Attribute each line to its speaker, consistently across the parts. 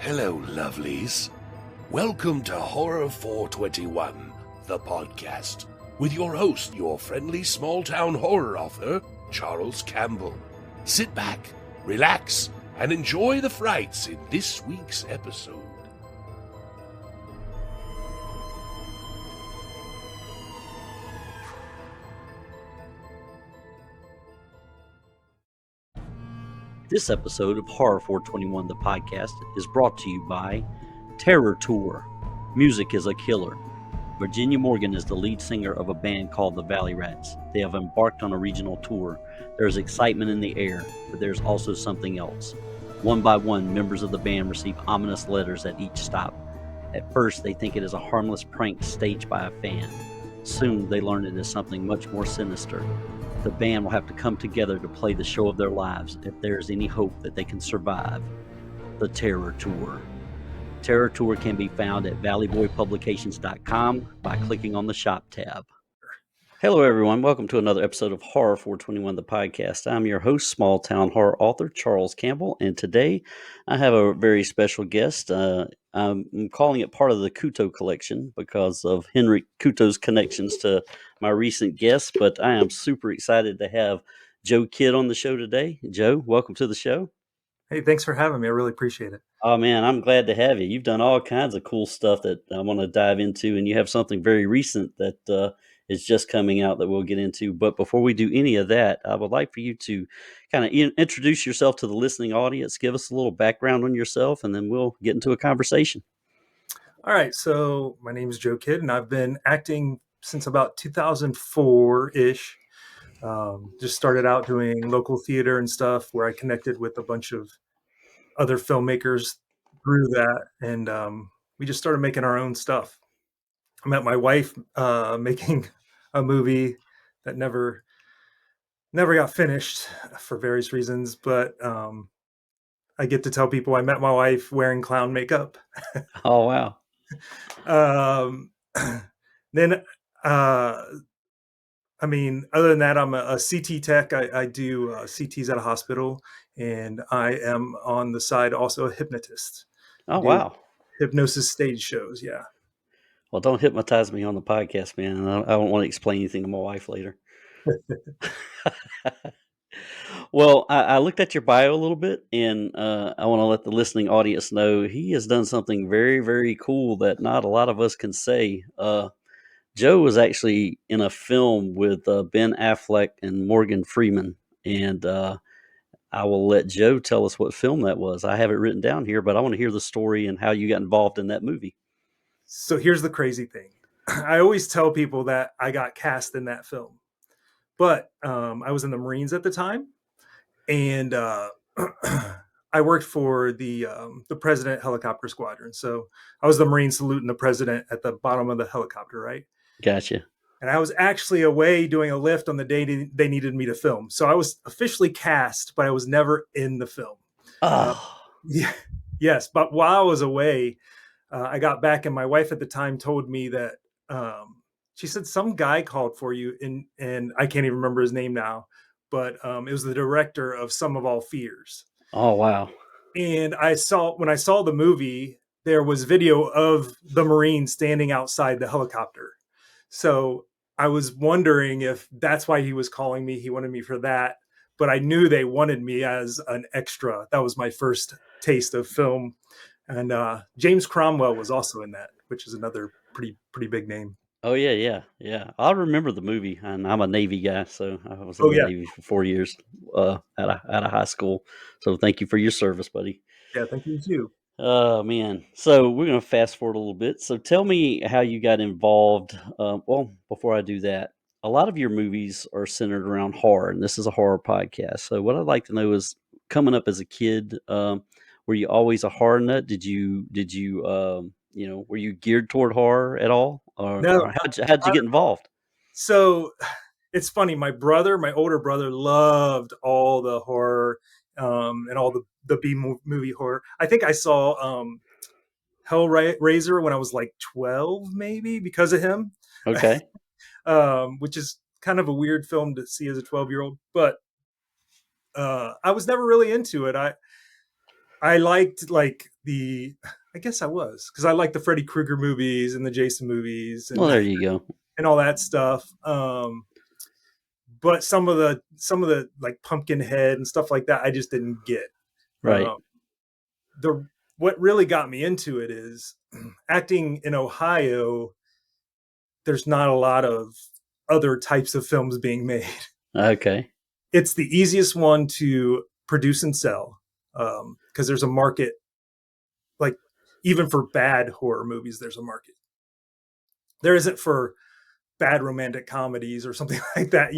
Speaker 1: Hello, lovelies. Welcome to Horror 421, the podcast, with your host, your friendly small-town horror author, Charles Campbell. Sit back, relax, and enjoy the frights in this week's episode.
Speaker 2: This episode of Horror 421, the podcast, is brought to you by Terra Tour. Music is a killer. Virginia Morgan is the lead singer of a band called the Valley Rats. They have embarked on a regional tour. There is excitement in the air, but there's also something else. One by one, members of the band receive ominous letters at each stop. At first, they think it is a harmless prank staged by a fan. Soon, they learn it is something much more sinister. The band will have to come together to play the show of their lives if there is any hope that they can survive the Terra Tour. Terra Tour can be found at valleyboypublications.com by clicking on the shop tab. Hello, everyone. Welcome to another episode of Horror 421, the podcast. I'm your host, small town horror author Charles Campbell, and today I have a very special guest. I'm calling it part of the Couto collection because of Henrik Couto's connections to my recent guests, but I am super excited to have Joe Kidd on the show today. Joe, welcome to the show.
Speaker 3: Hey, thanks for having me. I really appreciate it.
Speaker 2: Oh, man, I'm glad to have you. You've done all kinds of cool stuff that I want to dive into, and you have something very recent that is just coming out that we'll get into. But before we do any of that, I would like for you to kind of introduce yourself to the listening audience, give us a little background on yourself, and then we'll get into a conversation.
Speaker 3: All right. So my name is Joe Kidd, and I've been acting since about 2004-ish. Just started out doing local theater and stuff where I connected with a bunch of other filmmakers through that. And we just started making our own stuff. I met my wife making a movie that never got finished for various reasons. But I get to tell people I met my wife wearing clown makeup.
Speaker 2: Oh, wow.
Speaker 3: Then, I mean, other than that, I'm a CT tech. I do CTs at a hospital, and I am on the side also a hypnotist.
Speaker 2: Oh, wow.
Speaker 3: Hypnosis stage shows, yeah.
Speaker 2: Well, don't hypnotize me on the podcast, man. I don't want to explain anything to my wife later. Well, I looked at your bio a little bit, and I want to let the listening audience know he has done something very, very cool that not a lot of us can say. Joe was actually in a film with Ben Affleck and Morgan Freeman, and I will let Joe tell us what film that was. I have it written down here, but I want to hear the story and how you got involved in that movie.
Speaker 3: So here's the crazy thing. I always tell people that I got cast in that film, but I was in the Marines at the time, and I worked for the President Helicopter Squadron. So I was the Marine saluting the President at the bottom of the helicopter, right?
Speaker 2: Gotcha.
Speaker 3: And I was actually away doing a lift on the day they needed me to film. So I was officially cast, but I was never in the film.
Speaker 2: Oh.
Speaker 3: Yes. But while I was away, I got back, and my wife at the time told me that she said some guy called for you, and I can't even remember his name now, but it was the director of Sum of All Fears.
Speaker 2: Oh, wow.
Speaker 3: And when I saw the movie, there was video of the Marine standing outside the helicopter. So I was wondering if that's why he was calling me. He wanted me for that, but I knew they wanted me as an extra. That was my first taste of film. And James Cromwell was also in that, which is another pretty big name.
Speaker 2: Oh, yeah. I remember the movie, and I'm a Navy guy, so I was in the Navy for 4 years out of high school. So thank you for your service, buddy.
Speaker 3: Yeah, thank you too.
Speaker 2: Oh, man. So we're going to fast forward a little bit. So tell me how you got involved. Well, before I do that, a lot of your movies are centered around horror, and this is a horror podcast. So what I'd like to know is, coming up as a kid, were you always a horror nut? Did you were you geared toward horror at all?
Speaker 3: No.
Speaker 2: Or how'd you get involved?
Speaker 3: So it's funny. My older brother, loved all the horror and all the B movie horror. I think I saw Hellraiser when I was like 12, maybe, because of him.
Speaker 2: Okay.
Speaker 3: Which is kind of a weird film to see as a 12-year-old. But I was never really into it. I liked like I guess I was, because I like the Freddy Krueger movies and the Jason movies
Speaker 2: Well, there you go.
Speaker 3: and all that stuff. But some of the like Pumpkinhead and stuff like that, I just didn't get.
Speaker 2: Right.
Speaker 3: The What really got me into it is acting in Ohio. There's not a lot of other types of films being made.
Speaker 2: Okay.
Speaker 3: It's the easiest one to produce and sell, because there's a market. Like, even for bad horror movies, there's a market. There isn't for bad romantic comedies or something like that,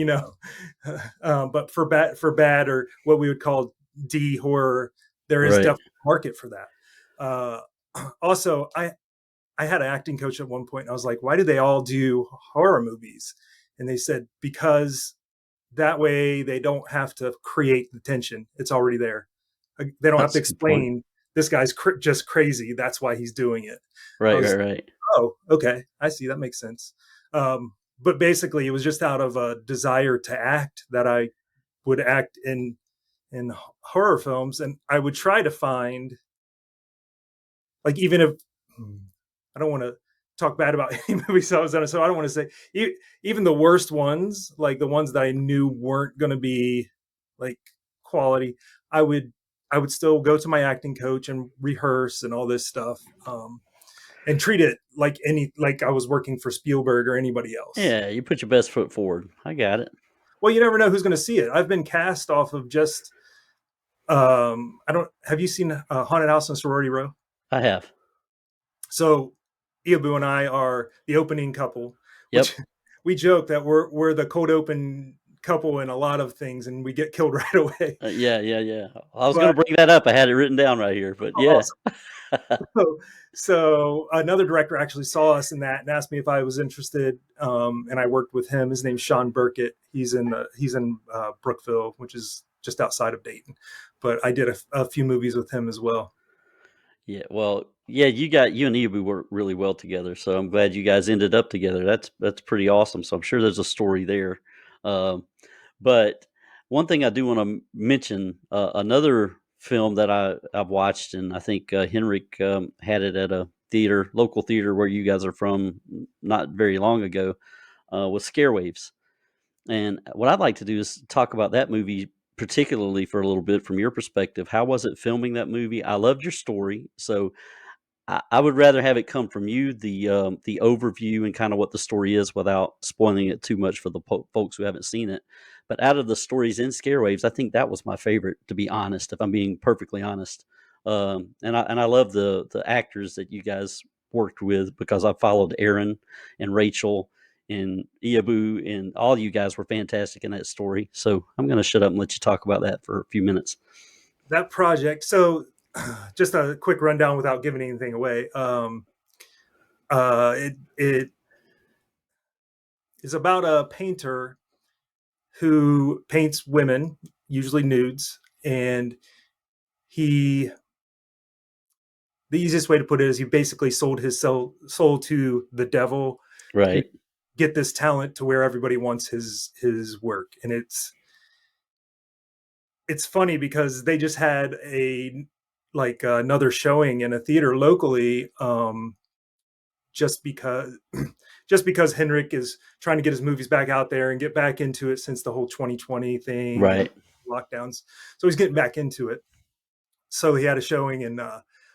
Speaker 3: but for bad or what we would call D horror, there is
Speaker 2: Right.
Speaker 3: definitely a market for that. Also, I had an acting coach at one point, and I was like, why do they all do horror movies? And they said, because that way they don't have to create the tension. It's already there. They don't have
Speaker 2: That's
Speaker 3: to
Speaker 2: a good point.
Speaker 3: explain this guy's just crazy. That's why he's doing it. I
Speaker 2: Right.
Speaker 3: was,
Speaker 2: Right.
Speaker 3: oh, okay. I see. That makes sense. But basically, it was just out of a desire to act that I would act in horror films, and I would try to find, like, even if I don't want to talk bad about any movies I was in, so I don't want to say even the worst ones, like the ones that I knew weren't going to be like quality. I would still go to my acting coach and rehearse and all this stuff, and treat it like I was working for Spielberg or anybody else.
Speaker 2: Yeah, you put your best foot forward. I got it.
Speaker 3: Well, you never know who's going to see it. I've been cast off of just I don't have you seen Haunted House and Sorority Row?
Speaker 2: I have.
Speaker 3: So Iabu and I are the opening couple,
Speaker 2: Yep.
Speaker 3: which we joke that we're the cold open couple in a lot of things, and we get killed right away.
Speaker 2: Yeah. I was going
Speaker 3: But
Speaker 2: to bring that up. I had it written down right here, but yeah.
Speaker 3: also, so another director actually saw us in that and asked me if I was interested, and I worked with him. His name's Sean Burkett. He's in Brookville, which is just outside of Dayton. But I did a few movies with him as well.
Speaker 2: Yeah, well, yeah, you and Ibu work really well together, so I'm glad you guys ended up together. That's pretty awesome. So I'm sure there's a story there. Um, but one thing I do want to mention, another film that I've watched, and I think Henrik had it at a local theater where you guys are from, not very long ago, was Scare Waves. And what I'd like to do is talk about that movie particularly for a little bit from your perspective. How was it filming that movie? I loved your story, so I would rather have it come from you, the overview and kind of what the story is, without spoiling it too much for the folks who haven't seen it. But out of the stories in Scare Waves, I think that was my favorite, to be honest. If I'm being perfectly honest, and I love the actors that you guys worked with, because I followed Aaron and Rachel and Iabu, and all you guys were fantastic in that story. So I'm going to shut up and let you talk about that for a few minutes.
Speaker 3: That project. So, just a quick rundown without giving anything away. It is about a painter who paints women, usually nudes, and he the easiest way to put it is he basically sold his soul to the devil to
Speaker 2: Right.
Speaker 3: get this talent to where everybody wants his work. And it's funny because they just had another showing in a theater locally, just because Henrik is trying to get his movies back out there and get back into it since the whole 2020 thing and
Speaker 2: Right.
Speaker 3: lockdowns. So he's getting back into it. So he had a showing, and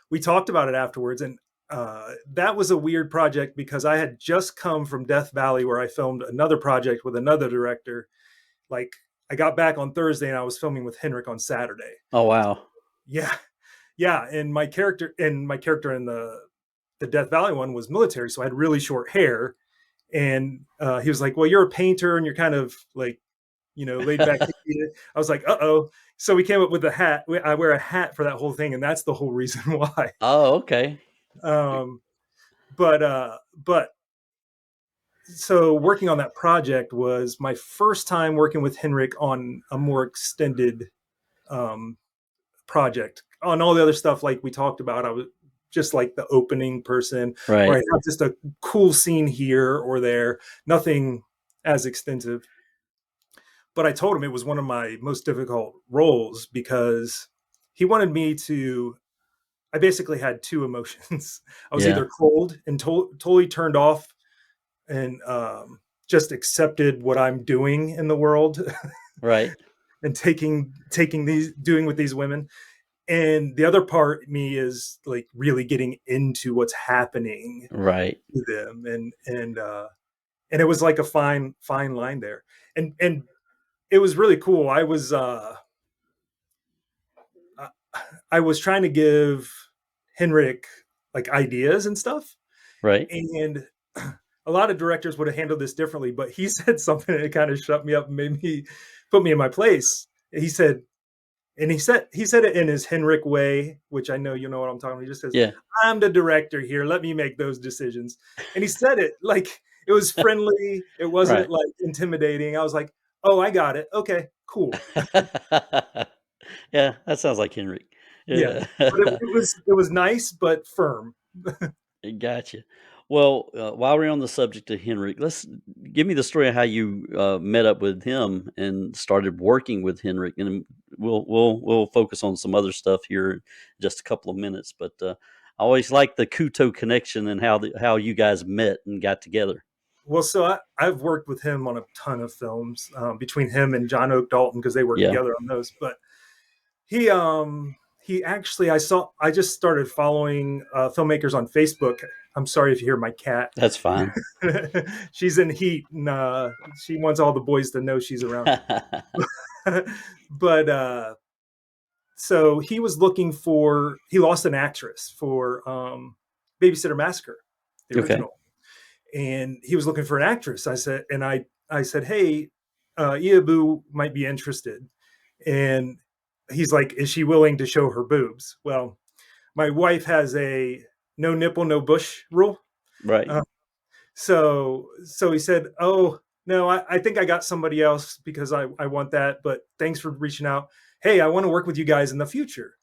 Speaker 3: we talked about it afterwards. And that was a weird project because I had just come from Death Valley, where I filmed another project with another director. Like, I got back on Thursday and I was filming with Henrik on Saturday.
Speaker 2: Oh wow.
Speaker 3: Yeah. Yeah. And my character in the Death Valley one was military. So I had really short hair. And he was like, well, you're a painter and you're kind of like, laid back. I was like, uh-oh. So we came up with a hat. I wear a hat for that whole thing. And that's the whole reason why.
Speaker 2: Oh, okay.
Speaker 3: But so working on that project was my first time working with Henrik on a more extended project. On all the other stuff, like we talked about, I was just like the opening person, or I
Speaker 2: Right.
Speaker 3: have just a cool scene here or there, nothing as extensive. But I told him it was one of my most difficult roles because he wanted me to I basically had two emotions. I was
Speaker 2: Yeah.
Speaker 3: either cold and totally turned off and just accepted what I'm doing in the world
Speaker 2: Right.
Speaker 3: and doing with these women. And the other part of me is like really getting into what's happening
Speaker 2: Right.
Speaker 3: to them. And it was like a fine line there. And it was really cool. I was trying to give Henrik like ideas and stuff.
Speaker 2: Right.
Speaker 3: And a lot of directors would have handled this differently, but he said something that kind of shut me up and made me put me in my place. He said it in his Henrik way, which I know you know what I'm talking about. He just says,
Speaker 2: Yeah.
Speaker 3: I'm the director here. Let me make those decisions. And he said it like it was friendly. It wasn't
Speaker 2: Right.
Speaker 3: like intimidating. I was like, oh, I got it. Okay, cool.
Speaker 2: Yeah, that sounds like Henrik.
Speaker 3: Yeah.
Speaker 2: Yeah.
Speaker 3: But it was nice, but firm.
Speaker 2: Gotcha. Well, while we're on the subject of Henrik, let's give me the story of how you met up with him and started working with Henrik, and we'll focus on some other stuff here in just a couple of minutes. But I always like the Kuto connection and how you guys met and got together.
Speaker 3: Well, so I've worked with him on a ton of films between him and John Oak Dalton because they worked
Speaker 2: Yeah,
Speaker 3: together on those. But he actually I just started following filmmakers on Facebook. I'm sorry if you hear my cat.
Speaker 2: that's fine.
Speaker 3: She's in heat and she wants all the boys to know she's around. But so he lost an actress for Babysitter Massacre, the
Speaker 2: Okay.
Speaker 3: original, and he was looking for an actress. I said, hey, Iabu might be interested, and he's like, is she willing to show her boobs? Well, my wife has a no nipple, no bush rule.
Speaker 2: Right.
Speaker 3: So he said, oh, no, I think I got somebody else because I want that. But thanks for reaching out. Hey, I want to work with you guys in the future.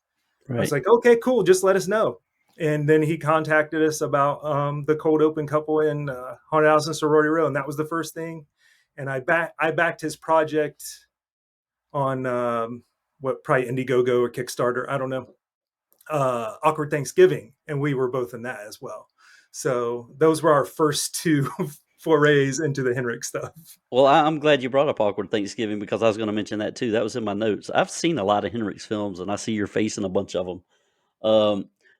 Speaker 3: I was
Speaker 2: Right.
Speaker 3: like, okay, cool. Just let us know. And then he contacted us about the cold open couple in Haunted House and Sorority Row. And that was the first thing. And I backed his project on what, probably Indiegogo or Kickstarter. I don't know. Awkward Thanksgiving. And we were both in that as well. So those were our first two forays into the Henrik stuff.
Speaker 2: Well, I'm glad you brought up Awkward Thanksgiving because I was going to mention that too. That was in my notes. I've seen a lot of Henrik's films, and I see your face in a bunch of them.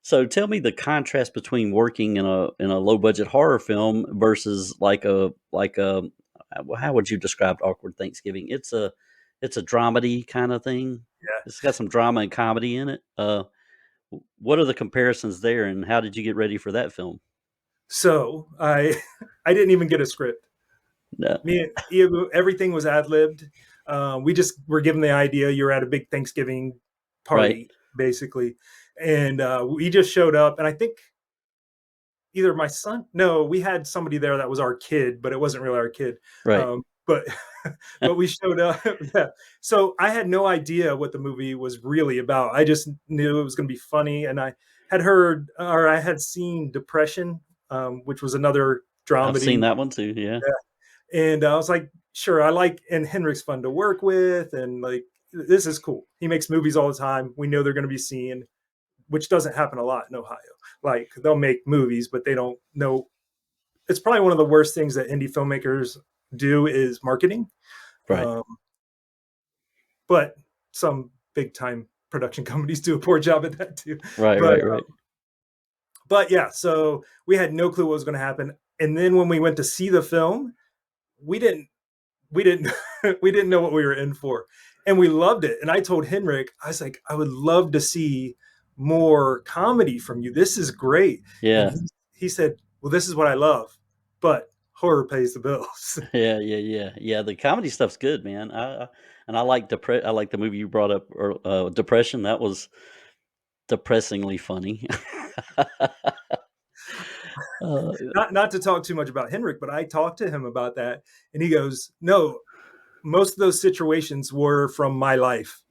Speaker 2: So tell me the contrast between working in a low budget horror film versus how would you describe Awkward Thanksgiving? It's a dramedy kind of thing.
Speaker 3: Yeah.
Speaker 2: It's got some drama and comedy in it. What are the comparisons there, and how did you get ready for that film?
Speaker 3: So I I didn't even get a script.
Speaker 2: No.
Speaker 3: Me and Iabu, everything was ad libbed. We just were given the idea. You're at a big Thanksgiving
Speaker 2: Right.
Speaker 3: party, basically, and we just showed up. And I think either my son, no, we had somebody there that was our kid, but it wasn't really our kid.
Speaker 2: Right.
Speaker 3: But but we showed up. Yeah. So I had no idea what the movie was really about. I just knew it was going to be funny, and I had seen Depression, which was another
Speaker 2: I've seen
Speaker 3: dramedy.
Speaker 2: that one too. Yeah.
Speaker 3: And I was like, sure, and Henrik's fun to work with. And like, this is cool. He makes movies all the time. We know they're going to be seen, which doesn't happen a lot in Ohio. Like, they'll make movies, but they don't know. It's probably one of the worst things that indie filmmakers do is marketing.
Speaker 2: Right.
Speaker 3: But some big time production companies do a poor job at that too.
Speaker 2: Right.
Speaker 3: But,
Speaker 2: Right. Right.
Speaker 3: but yeah, so we had no clue what was going to happen. And then when we went to see the film, we didn't we didn't we didn't know what we were in for, and we loved it. And I told Henrik, I was like, I would love to see more comedy from you. This is great. And
Speaker 2: Yeah.
Speaker 3: he said, well, this is what I love, but horror pays the bills.
Speaker 2: Yeah, yeah, yeah, yeah. The comedy stuff's good, man. And I like I like the movie you brought up, or Depression. That was depressingly funny. uh,
Speaker 3: Not to talk too much about Henrik, but I talked to him about that, and he goes, no, most of those situations were from my life.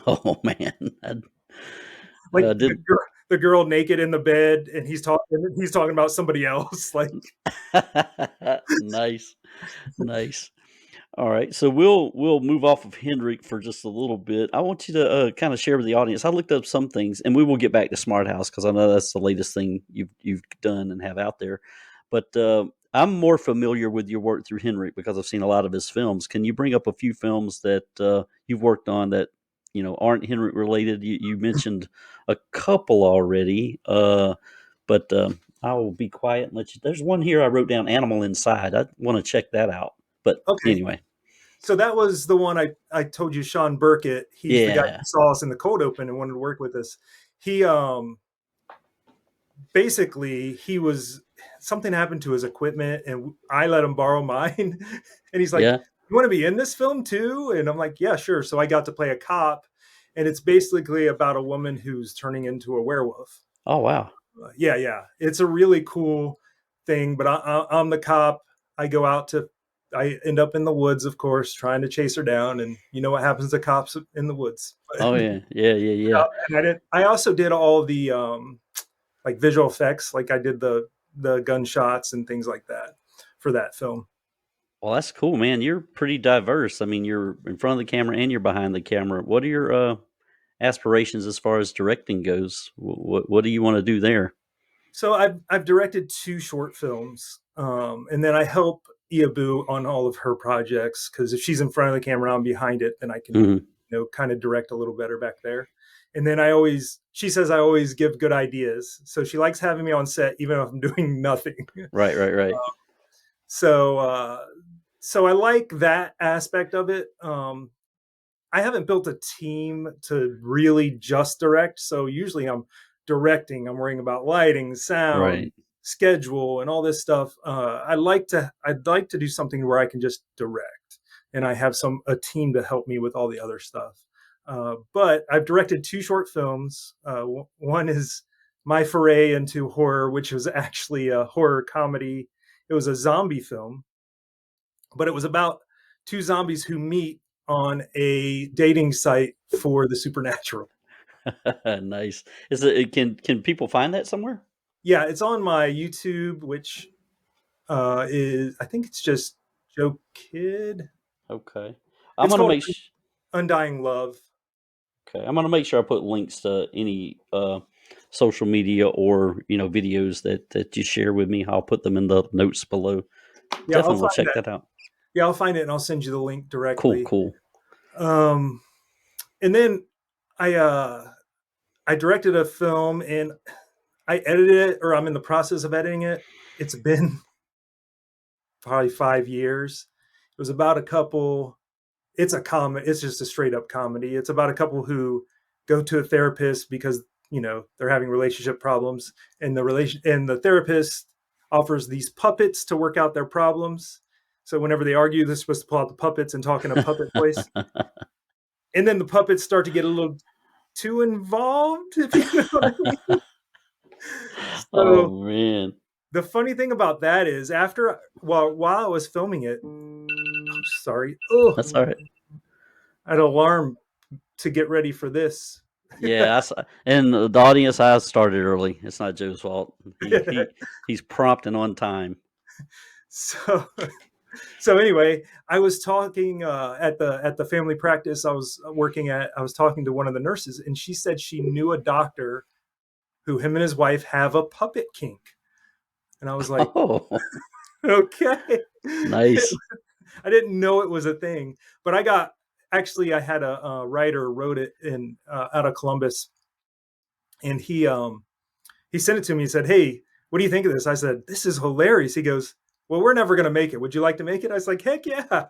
Speaker 2: oh man,
Speaker 3: Like
Speaker 2: did
Speaker 3: the girl naked in the bed, and he's talking about somebody else. Like,
Speaker 2: nice, nice. All right, so we'll move off of Henrik for just a little bit. I want you to kind of share with the audience. I looked up some things, and we will get back to Smart House because I know that's the latest thing you've done and have out there. But I'm more familiar with your work through Henrik because I've seen a lot of his films. Can you bring up a few films that you've worked on that aren't Henrik related? You mentioned a couple already, but I will be quiet and let you. There's one here I wrote down, Animal Inside. I want to check that out. But
Speaker 3: Okay.
Speaker 2: anyway.
Speaker 3: So that was the one I told you, Sean Burkett. He's the guy
Speaker 2: Yeah.
Speaker 3: who saw us in the cold open and wanted to work with us. He basically he was something happened to his equipment and I let him borrow mine. And he's like,
Speaker 2: Yeah.
Speaker 3: "You want to be in this film too?" And I'm like, "Yeah, sure." So I got to play a cop, and it's basically about a woman who's turning into a werewolf.
Speaker 2: Oh wow.
Speaker 3: Yeah. It's a really cool thing. But I'm the cop. I go out to, I end up in the woods, of course, trying to chase her down. And you know what happens to cops in the woods.
Speaker 2: Oh yeah. Yeah.
Speaker 3: And I also did all the like visual effects. Like I did the gunshots and things like that for that film.
Speaker 2: Well, that's cool, man. You're pretty diverse. I mean, you're in front of the camera and you're behind the camera. What are your aspirations as far as directing goes? What do you want to do there?
Speaker 3: So I've directed 2 short films, and then I help Iabu on all of her projects because if she's in front of the camera, I'm behind it, then I can
Speaker 2: Hmm.
Speaker 3: kind of direct a little better back there. And then she says I always give good ideas, so she likes having me on set even if I'm doing nothing.
Speaker 2: Right.
Speaker 3: So so I like that aspect of it. I haven't built a team to really just direct. So usually I'm directing, I'm worrying about lighting, sound,
Speaker 2: Right.
Speaker 3: schedule, and all this stuff. I'd like to do something where I can just direct and I have a team to help me with all the other stuff. But I've directed 2 short films. One is my foray into horror, which was actually a horror comedy. It was a zombie film, but it was about 2 zombies who meet on a dating site for the supernatural.
Speaker 2: Nice. Is it? Can people find that somewhere?
Speaker 3: Yeah, it's on my YouTube, which is I think it's just Joe Kid.
Speaker 2: Okay. I'm
Speaker 3: It's
Speaker 2: gonna
Speaker 3: called
Speaker 2: make.
Speaker 3: Undying Love.
Speaker 2: Okay, I'm gonna make sure I put links to any social media or videos that you share with me. I'll put them in the notes below.
Speaker 3: Yeah, I'll
Speaker 2: Definitely will
Speaker 3: find
Speaker 2: check
Speaker 3: that.
Speaker 2: that out.
Speaker 3: Yeah, I'll find it and I'll send you the link
Speaker 2: Cool,
Speaker 3: directly.
Speaker 2: cool.
Speaker 3: Um, and then I uh, I directed a film and I edited it, or I'm in the process of editing it. It's been probably 5 years. It was about a couple. It's a comedy. It's just a straight up comedy. It's about a couple who go to a therapist because they're having relationship problems, and the therapist offers these puppets to work out their problems. So whenever they argue, they're supposed to pull out the puppets and talk in a puppet voice, and then the puppets start to get a little too involved, if you know what I mean. So
Speaker 2: Oh man,
Speaker 3: the funny thing about that is, while I was filming it, sorry, oh,
Speaker 2: that's all right.
Speaker 3: I had an alarm to get ready for this.
Speaker 2: Yeah, and the audience, I started early. It's not Joe's fault. He's prompt and on time.
Speaker 3: so so anyway, I was talking at the family practice I was working at. I was talking to one of the nurses, and she said she knew a doctor who him and his wife have a puppet kink. And I was like,
Speaker 2: Oh,
Speaker 3: okay.
Speaker 2: nice.
Speaker 3: I didn't know it was a thing, but I had a writer wrote it in out of Columbus, and he sent it to me and said, "Hey, what do you think of this?" I said, "This is hilarious." He goes, "Well, we're never going to make it. Would you like to make it?" I was like, "Heck yeah."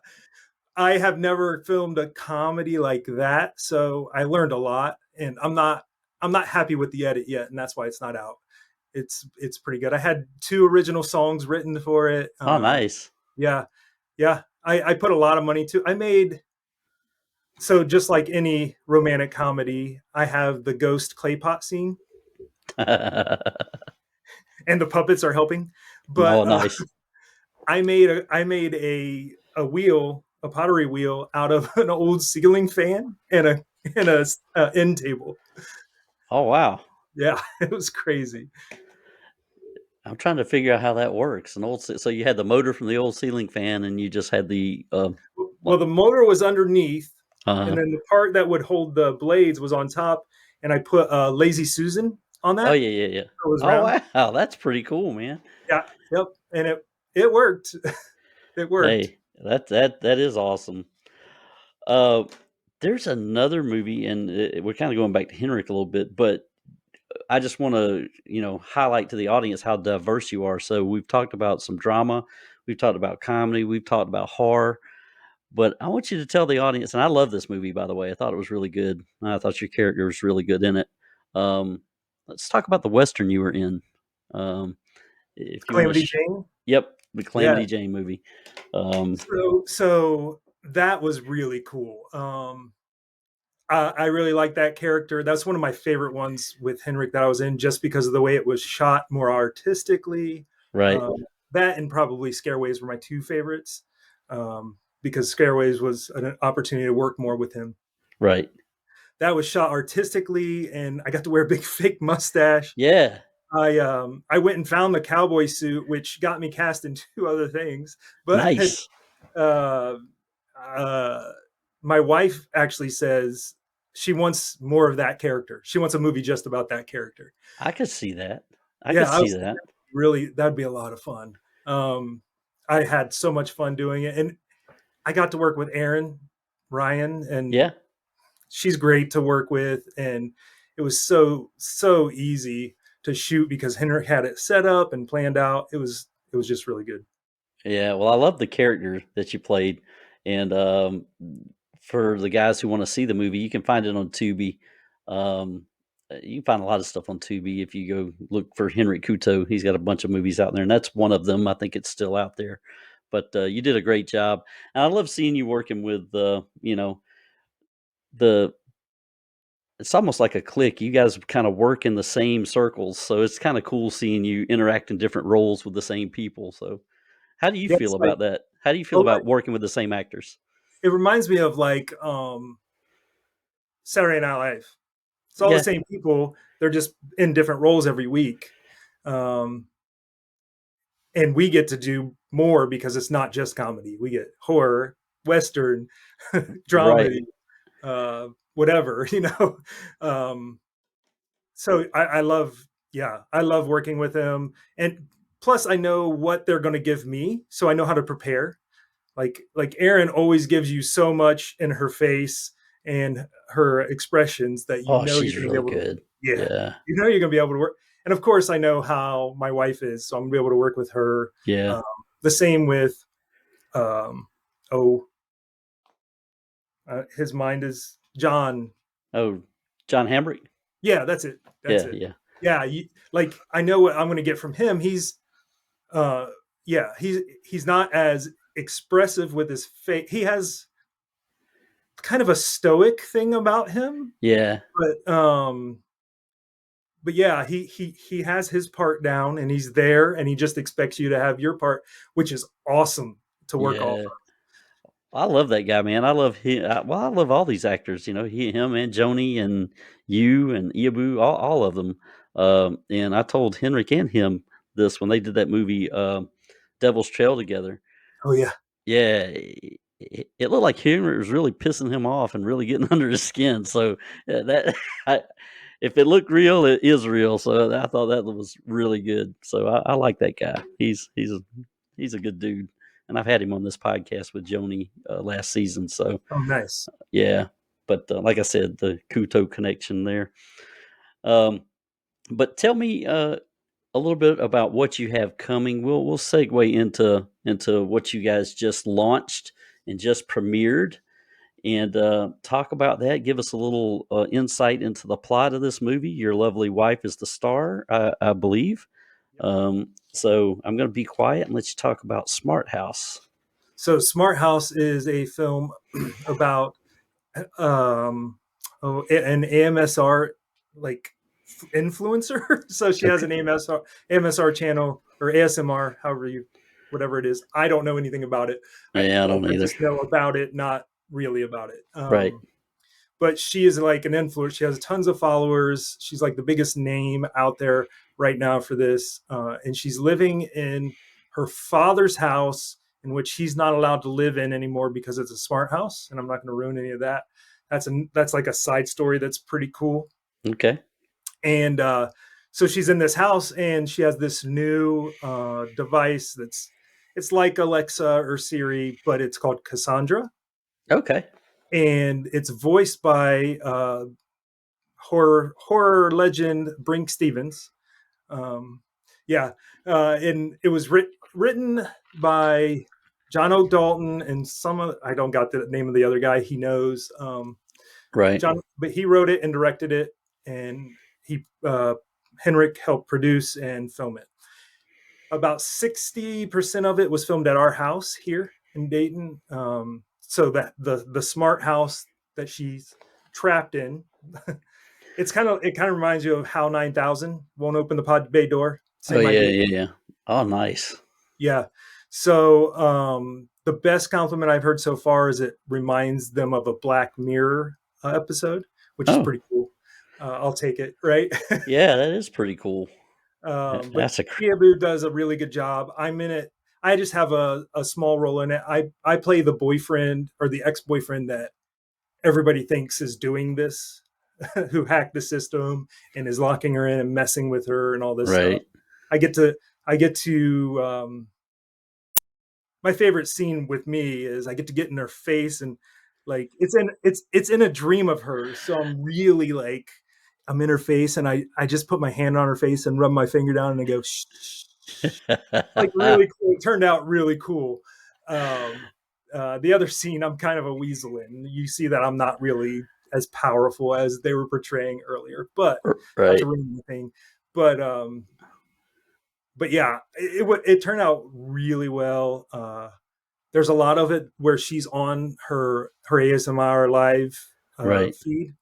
Speaker 3: I have never filmed a comedy like that, so I learned a lot, and I'm not happy with the edit yet, and that's why it's not out. It's pretty good. I had 2 original songs written for it.
Speaker 2: Oh, nice.
Speaker 3: Yeah, yeah. I put a lot of money to. I made so just like any romantic comedy, I have the ghost clay pot scene, and the puppets are helping.
Speaker 2: Oh,
Speaker 3: But
Speaker 2: nice.
Speaker 3: I made a wheel, a pottery wheel, out of an old ceiling fan and a end table.
Speaker 2: Oh, wow.
Speaker 3: Yeah, it was crazy.
Speaker 2: I'm trying to figure out how that works. So you had the motor from the old ceiling fan, and you just had the
Speaker 3: Well, the motor was underneath, and
Speaker 2: Uh-huh.
Speaker 3: then the part that would hold the blades was on top, and I put Lazy Susan on
Speaker 2: Oh
Speaker 3: that.
Speaker 2: yeah, yeah, yeah.
Speaker 3: So it was
Speaker 2: Oh
Speaker 3: round.
Speaker 2: wow, that's pretty cool, man.
Speaker 3: Yeah, yep, and it worked. It worked.
Speaker 2: Hey, that is awesome. Uh, there's another movie, and we're kind of going back to Henrik a little bit, but I just want to, highlight to the audience how diverse you are. So we've talked about some drama, we've talked about comedy, we've talked about horror, but I want you to tell the audience, and I love this movie, by the way. I thought it was really good. I thought your character was really good in it. Um, let's talk about the Western you were in. Um, if you want to,
Speaker 3: Calamity Jane.
Speaker 2: yep, the
Speaker 3: Yeah.
Speaker 2: Calamity Jane movie. Um,
Speaker 3: So that was really cool. I really like that character. That's one of my favorite ones with Henrik that I was in, just because of the way it was shot more artistically.
Speaker 2: right,
Speaker 3: Um, that and probably Scareways were my two favorites, because Scareways was an opportunity to work more with him.
Speaker 2: right.
Speaker 3: That was shot artistically, and I got to wear a big fake mustache.
Speaker 2: Yeah,
Speaker 3: I went and found the cowboy suit, which got me cast in two other things, but
Speaker 2: nice.
Speaker 3: uh, uh, my wife actually says she wants more of that character. She wants a movie just about that character.
Speaker 2: I could see that. I
Speaker 3: Yeah,
Speaker 2: could
Speaker 3: I
Speaker 2: see
Speaker 3: was thinking
Speaker 2: that.
Speaker 3: really that'd be a lot of fun. I had so much fun doing it, and I got to work with Erin Ryan, and
Speaker 2: Yeah.
Speaker 3: she's great to work with, and it was so easy to shoot because Henrik had it set up and planned out. It was just really good.
Speaker 2: Yeah, well, I love the character that you played, and for the guys who want to see the movie, you can find it on Tubi. You can find a lot of stuff on Tubi if you go look for Henrik Kuto. He's got a bunch of movies out there, and that's one of them. I think it's still out there, but you did a great job, and I love seeing you working with the. It's almost like a clique. You guys kind of work in the same circles, so it's kind of cool seeing you interact in different roles with the same people. So how do you
Speaker 3: Yeah,
Speaker 2: feel
Speaker 3: it's like
Speaker 2: about that? How do you feel
Speaker 3: oh,
Speaker 2: about working with the same actors?
Speaker 3: it reminds me of like Saturday Night Live. It's all the
Speaker 2: Yeah.
Speaker 3: same people. They're just in different roles every week. Um, and we get to do more because it's not just comedy. We get horror, Western,
Speaker 2: Right.
Speaker 3: dramedy, whatever, Um, so I love, yeah, I love working with them. And plus, I know what they're going to give me. So I know how to prepare. Like Erin always gives you so much in her face and her expressions that
Speaker 2: Oh,
Speaker 3: you're
Speaker 2: she's
Speaker 3: going to be
Speaker 2: really
Speaker 3: able to,
Speaker 2: good.
Speaker 3: yeah,
Speaker 2: Yeah.
Speaker 3: you're going to be able to work. And of course, I know how my wife is, so I'm going to be able to work with her.
Speaker 2: Yeah.
Speaker 3: Um, the same with, um, oh, his mind is John.
Speaker 2: Oh, John Hambrick?
Speaker 3: Yeah, that's it. That's
Speaker 2: Yeah,
Speaker 3: it.
Speaker 2: yeah.
Speaker 3: Yeah, like I know what I'm going to get from him. Uh, yeah, he's not as expressive with his face. He has kind of a stoic thing about him,
Speaker 2: Yeah.
Speaker 3: but yeah, he has his part down, and he's there, and he just expects you to have your part, which is awesome to work off
Speaker 2: Yeah.
Speaker 3: of.
Speaker 2: I love that guy, man. I love him. Well, I love all these actors. Him and Joni and you and Iabu, all of them. And I told Henrik and him this when they did that movie, Devil's Trail together.
Speaker 3: Oh yeah,
Speaker 2: Yeah, it looked like Henrik was really pissing him off and really getting under his skin. So that I, if it looked real, it is real. So I thought that was really good. So I like that guy. He's a good dude, and I've had him on this podcast with Joni last season. So
Speaker 3: oh nice.
Speaker 2: yeah, but like I said, the Kuto connection there. Um, but tell me a little bit about what you have coming. We'll segue into what you guys just launched and just premiered, and talk about that. Give us a little insight into the plot of this movie. Your lovely wife is the star, I believe. So I'm going to be quiet and let you talk about Smart House.
Speaker 3: So Smart House is a film about um an AMSR like influencer. So she has
Speaker 2: Okay.
Speaker 3: an AMSR channel, or ASMR, however you, whatever it is. I don't know anything about it. I,
Speaker 2: Yeah, I
Speaker 3: like
Speaker 2: don't
Speaker 3: I
Speaker 2: either.
Speaker 3: just know about it, not really about it.
Speaker 2: Right.
Speaker 3: But she is like an influencer. She has tons of followers. She's like the biggest name out there right now for this. And she's living in her father's house in which he's not allowed to live in anymore because it's a smart house, and I'm not going to ruin any of that. That's like a side story that's pretty cool.
Speaker 2: Okay.
Speaker 3: And so she's in this house, and she has this new device it's like Alexa or Siri, but it's called Cassandra,
Speaker 2: Okay.
Speaker 3: and it's voiced by horror legend Brink Stevens. Um, yeah, and it was written by John Oak Dalton and I don't got the name of the other guy. He knows
Speaker 2: Right.
Speaker 3: John, but he wrote it and directed it, and Henrik helped produce and film it. About 60% of it was filmed at our house here in Dayton. So that the smart house that she's trapped in, it kind of reminds you of how 9000 won't open the pod bay door.
Speaker 2: Oh
Speaker 3: Same idea.
Speaker 2: yeah. Oh, nice.
Speaker 3: Yeah. So the best compliment I've heard so far is it reminds them of a Black Mirror episode, which is
Speaker 2: Oh,
Speaker 3: pretty cool. I'll take it, right?
Speaker 2: yeah, that is pretty cool.
Speaker 3: But
Speaker 2: That's a
Speaker 3: Kiabu does a really good job. I'm in it. I just have a small role in it. I play the boyfriend or the ex-boyfriend that everybody thinks is doing this, who hacked the system and is locking her in and messing with her and all this stuff.
Speaker 2: right.
Speaker 3: I get to my favorite scene with me is I get to get in her face, and like it's in a dream of hers. So I'm really like I'm in her face, and I just put my hand on her face and rub my finger down, and I go shh, shh, shh. Like really cool. It turned out really cool. The other scene, I'm kind of a weasel in. You see that I'm not really as powerful as they were portraying earlier, but not
Speaker 2: Right.
Speaker 3: to ruin anything. But yeah, it turned out really well. There's a lot of it where she's on her ASMR live
Speaker 2: Right.
Speaker 3: feed,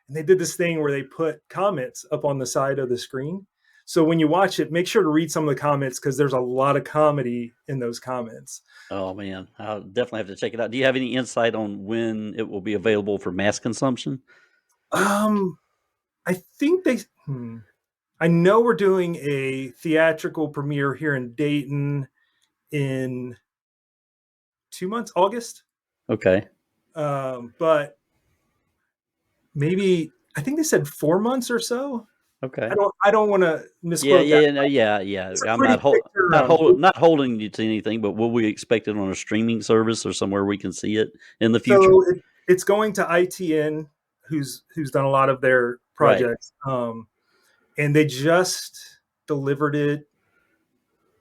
Speaker 3: and they did this thing where they put comments up on the side of the screen. So when you watch it, make sure to read some of the comments because there's a lot of comedy in those comments.
Speaker 2: Oh man, I'll definitely have to check it out. Do you have any insight on when it will be available for mass consumption?
Speaker 3: Um, I think I know we're doing a theatrical premiere here in Dayton in 2 months, August.
Speaker 2: Okay.
Speaker 3: But maybe I think they said 4 months or so.
Speaker 2: Okay.
Speaker 3: I don't want to
Speaker 2: Yeah,
Speaker 3: misquote that.
Speaker 2: yeah, no, yeah.
Speaker 3: It's a
Speaker 2: I'm
Speaker 3: pretty quick turnaround.
Speaker 2: not holding you to anything, but will we expect it on a streaming service or somewhere we can see it in the future?
Speaker 3: So it's going to ITN, who's done a lot of their
Speaker 2: Right.
Speaker 3: projects, and they just delivered it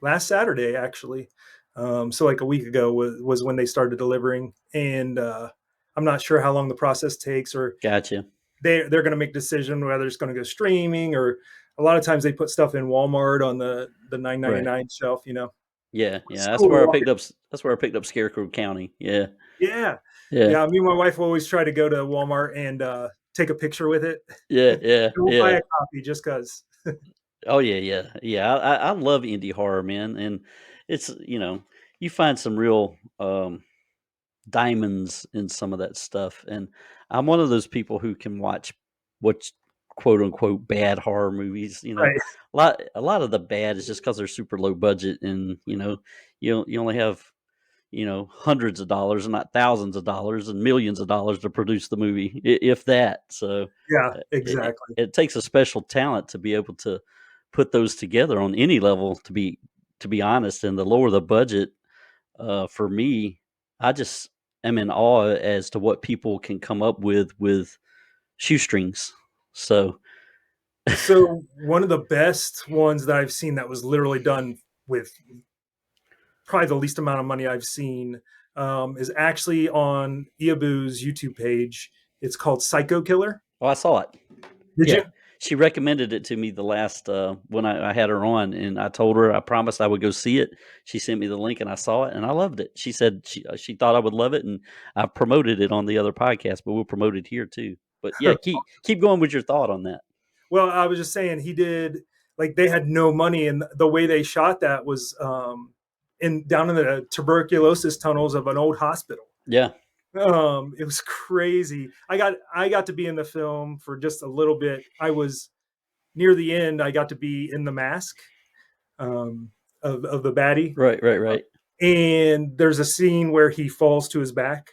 Speaker 3: last Saturday, actually. So like a week ago was when they started delivering, and I'm not sure how long the process takes, or
Speaker 2: Gotcha.
Speaker 3: they're going to make a decision whether it's going to go streaming, or a lot of times they put stuff in Walmart on the
Speaker 2: Right.
Speaker 3: $9.99 shelf.
Speaker 2: Yeah,
Speaker 3: It's
Speaker 2: yeah. That's
Speaker 3: cool to
Speaker 2: where I
Speaker 3: walk
Speaker 2: picked up. That's where I picked up Scarecrow County. Yeah,
Speaker 3: Yeah.
Speaker 2: yeah,
Speaker 3: Yeah. Me and my wife will always try to go to Walmart and take a picture with it.
Speaker 2: yeah, yeah,
Speaker 3: We'll buy
Speaker 2: yeah.
Speaker 3: a copy just because.
Speaker 2: Oh yeah, yeah, yeah. I love indie horror, man, and it's you find some real diamonds in some of that stuff. And I'm one of those people who can watch what's quote unquote bad horror movies.
Speaker 3: Right.
Speaker 2: A lot of the bad is just because they're super low budget, and you only have hundreds of dollars and not thousands of dollars and millions of dollars to produce the movie, if that. So
Speaker 3: Yeah,
Speaker 2: it,
Speaker 3: exactly.
Speaker 2: it takes a special talent to be able to put those together on any level. To be honest, and the lower the budget, for me, I just am in awe as to what people can come up with shoestrings. So
Speaker 3: So one of the best ones that I've seen that was literally done with probably the least amount of money I've seen is actually on Iabu's YouTube page. It's called Psycho Killer.
Speaker 2: oh, I saw it.
Speaker 3: Did you?
Speaker 2: Yeah. She recommended it to me the last when I had her on, and I told her I promised I would go see it. She sent me the link, and I saw it, and I loved it. She said she thought I would love it, and I promoted it on the other podcast, but we'll promote it here too. But yeah, keep going with your thought on that.
Speaker 3: Well, I was just saying he did, like, they had no money, and the way they shot that was in down in the tuberculosis tunnels of an old hospital.
Speaker 2: Yeah.
Speaker 3: It was crazy. I got to be in the film for just a little bit. I was near the end. I got to be in the mask of the baddie,
Speaker 2: Right. Right. Right.
Speaker 3: And there's a scene where he falls to his back,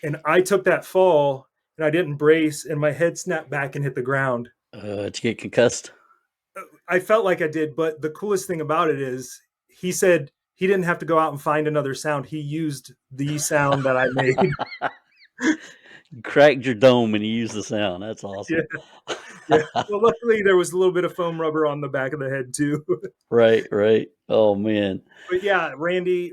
Speaker 3: and I took that fall and I didn't brace, and my head snapped back and hit the ground.
Speaker 2: Did you get concussed?
Speaker 3: I felt like I did, but the coolest thing about it is he said he didn't have to go out and find another sound. He used the sound that I made.
Speaker 2: You cracked your dome and you used the sound. That's
Speaker 3: Yeah,
Speaker 2: awesome.
Speaker 3: yeah. Well, luckily there was a little bit of foam rubber on the back of the head too.
Speaker 2: Right, right. Oh man.
Speaker 3: But yeah, Randy,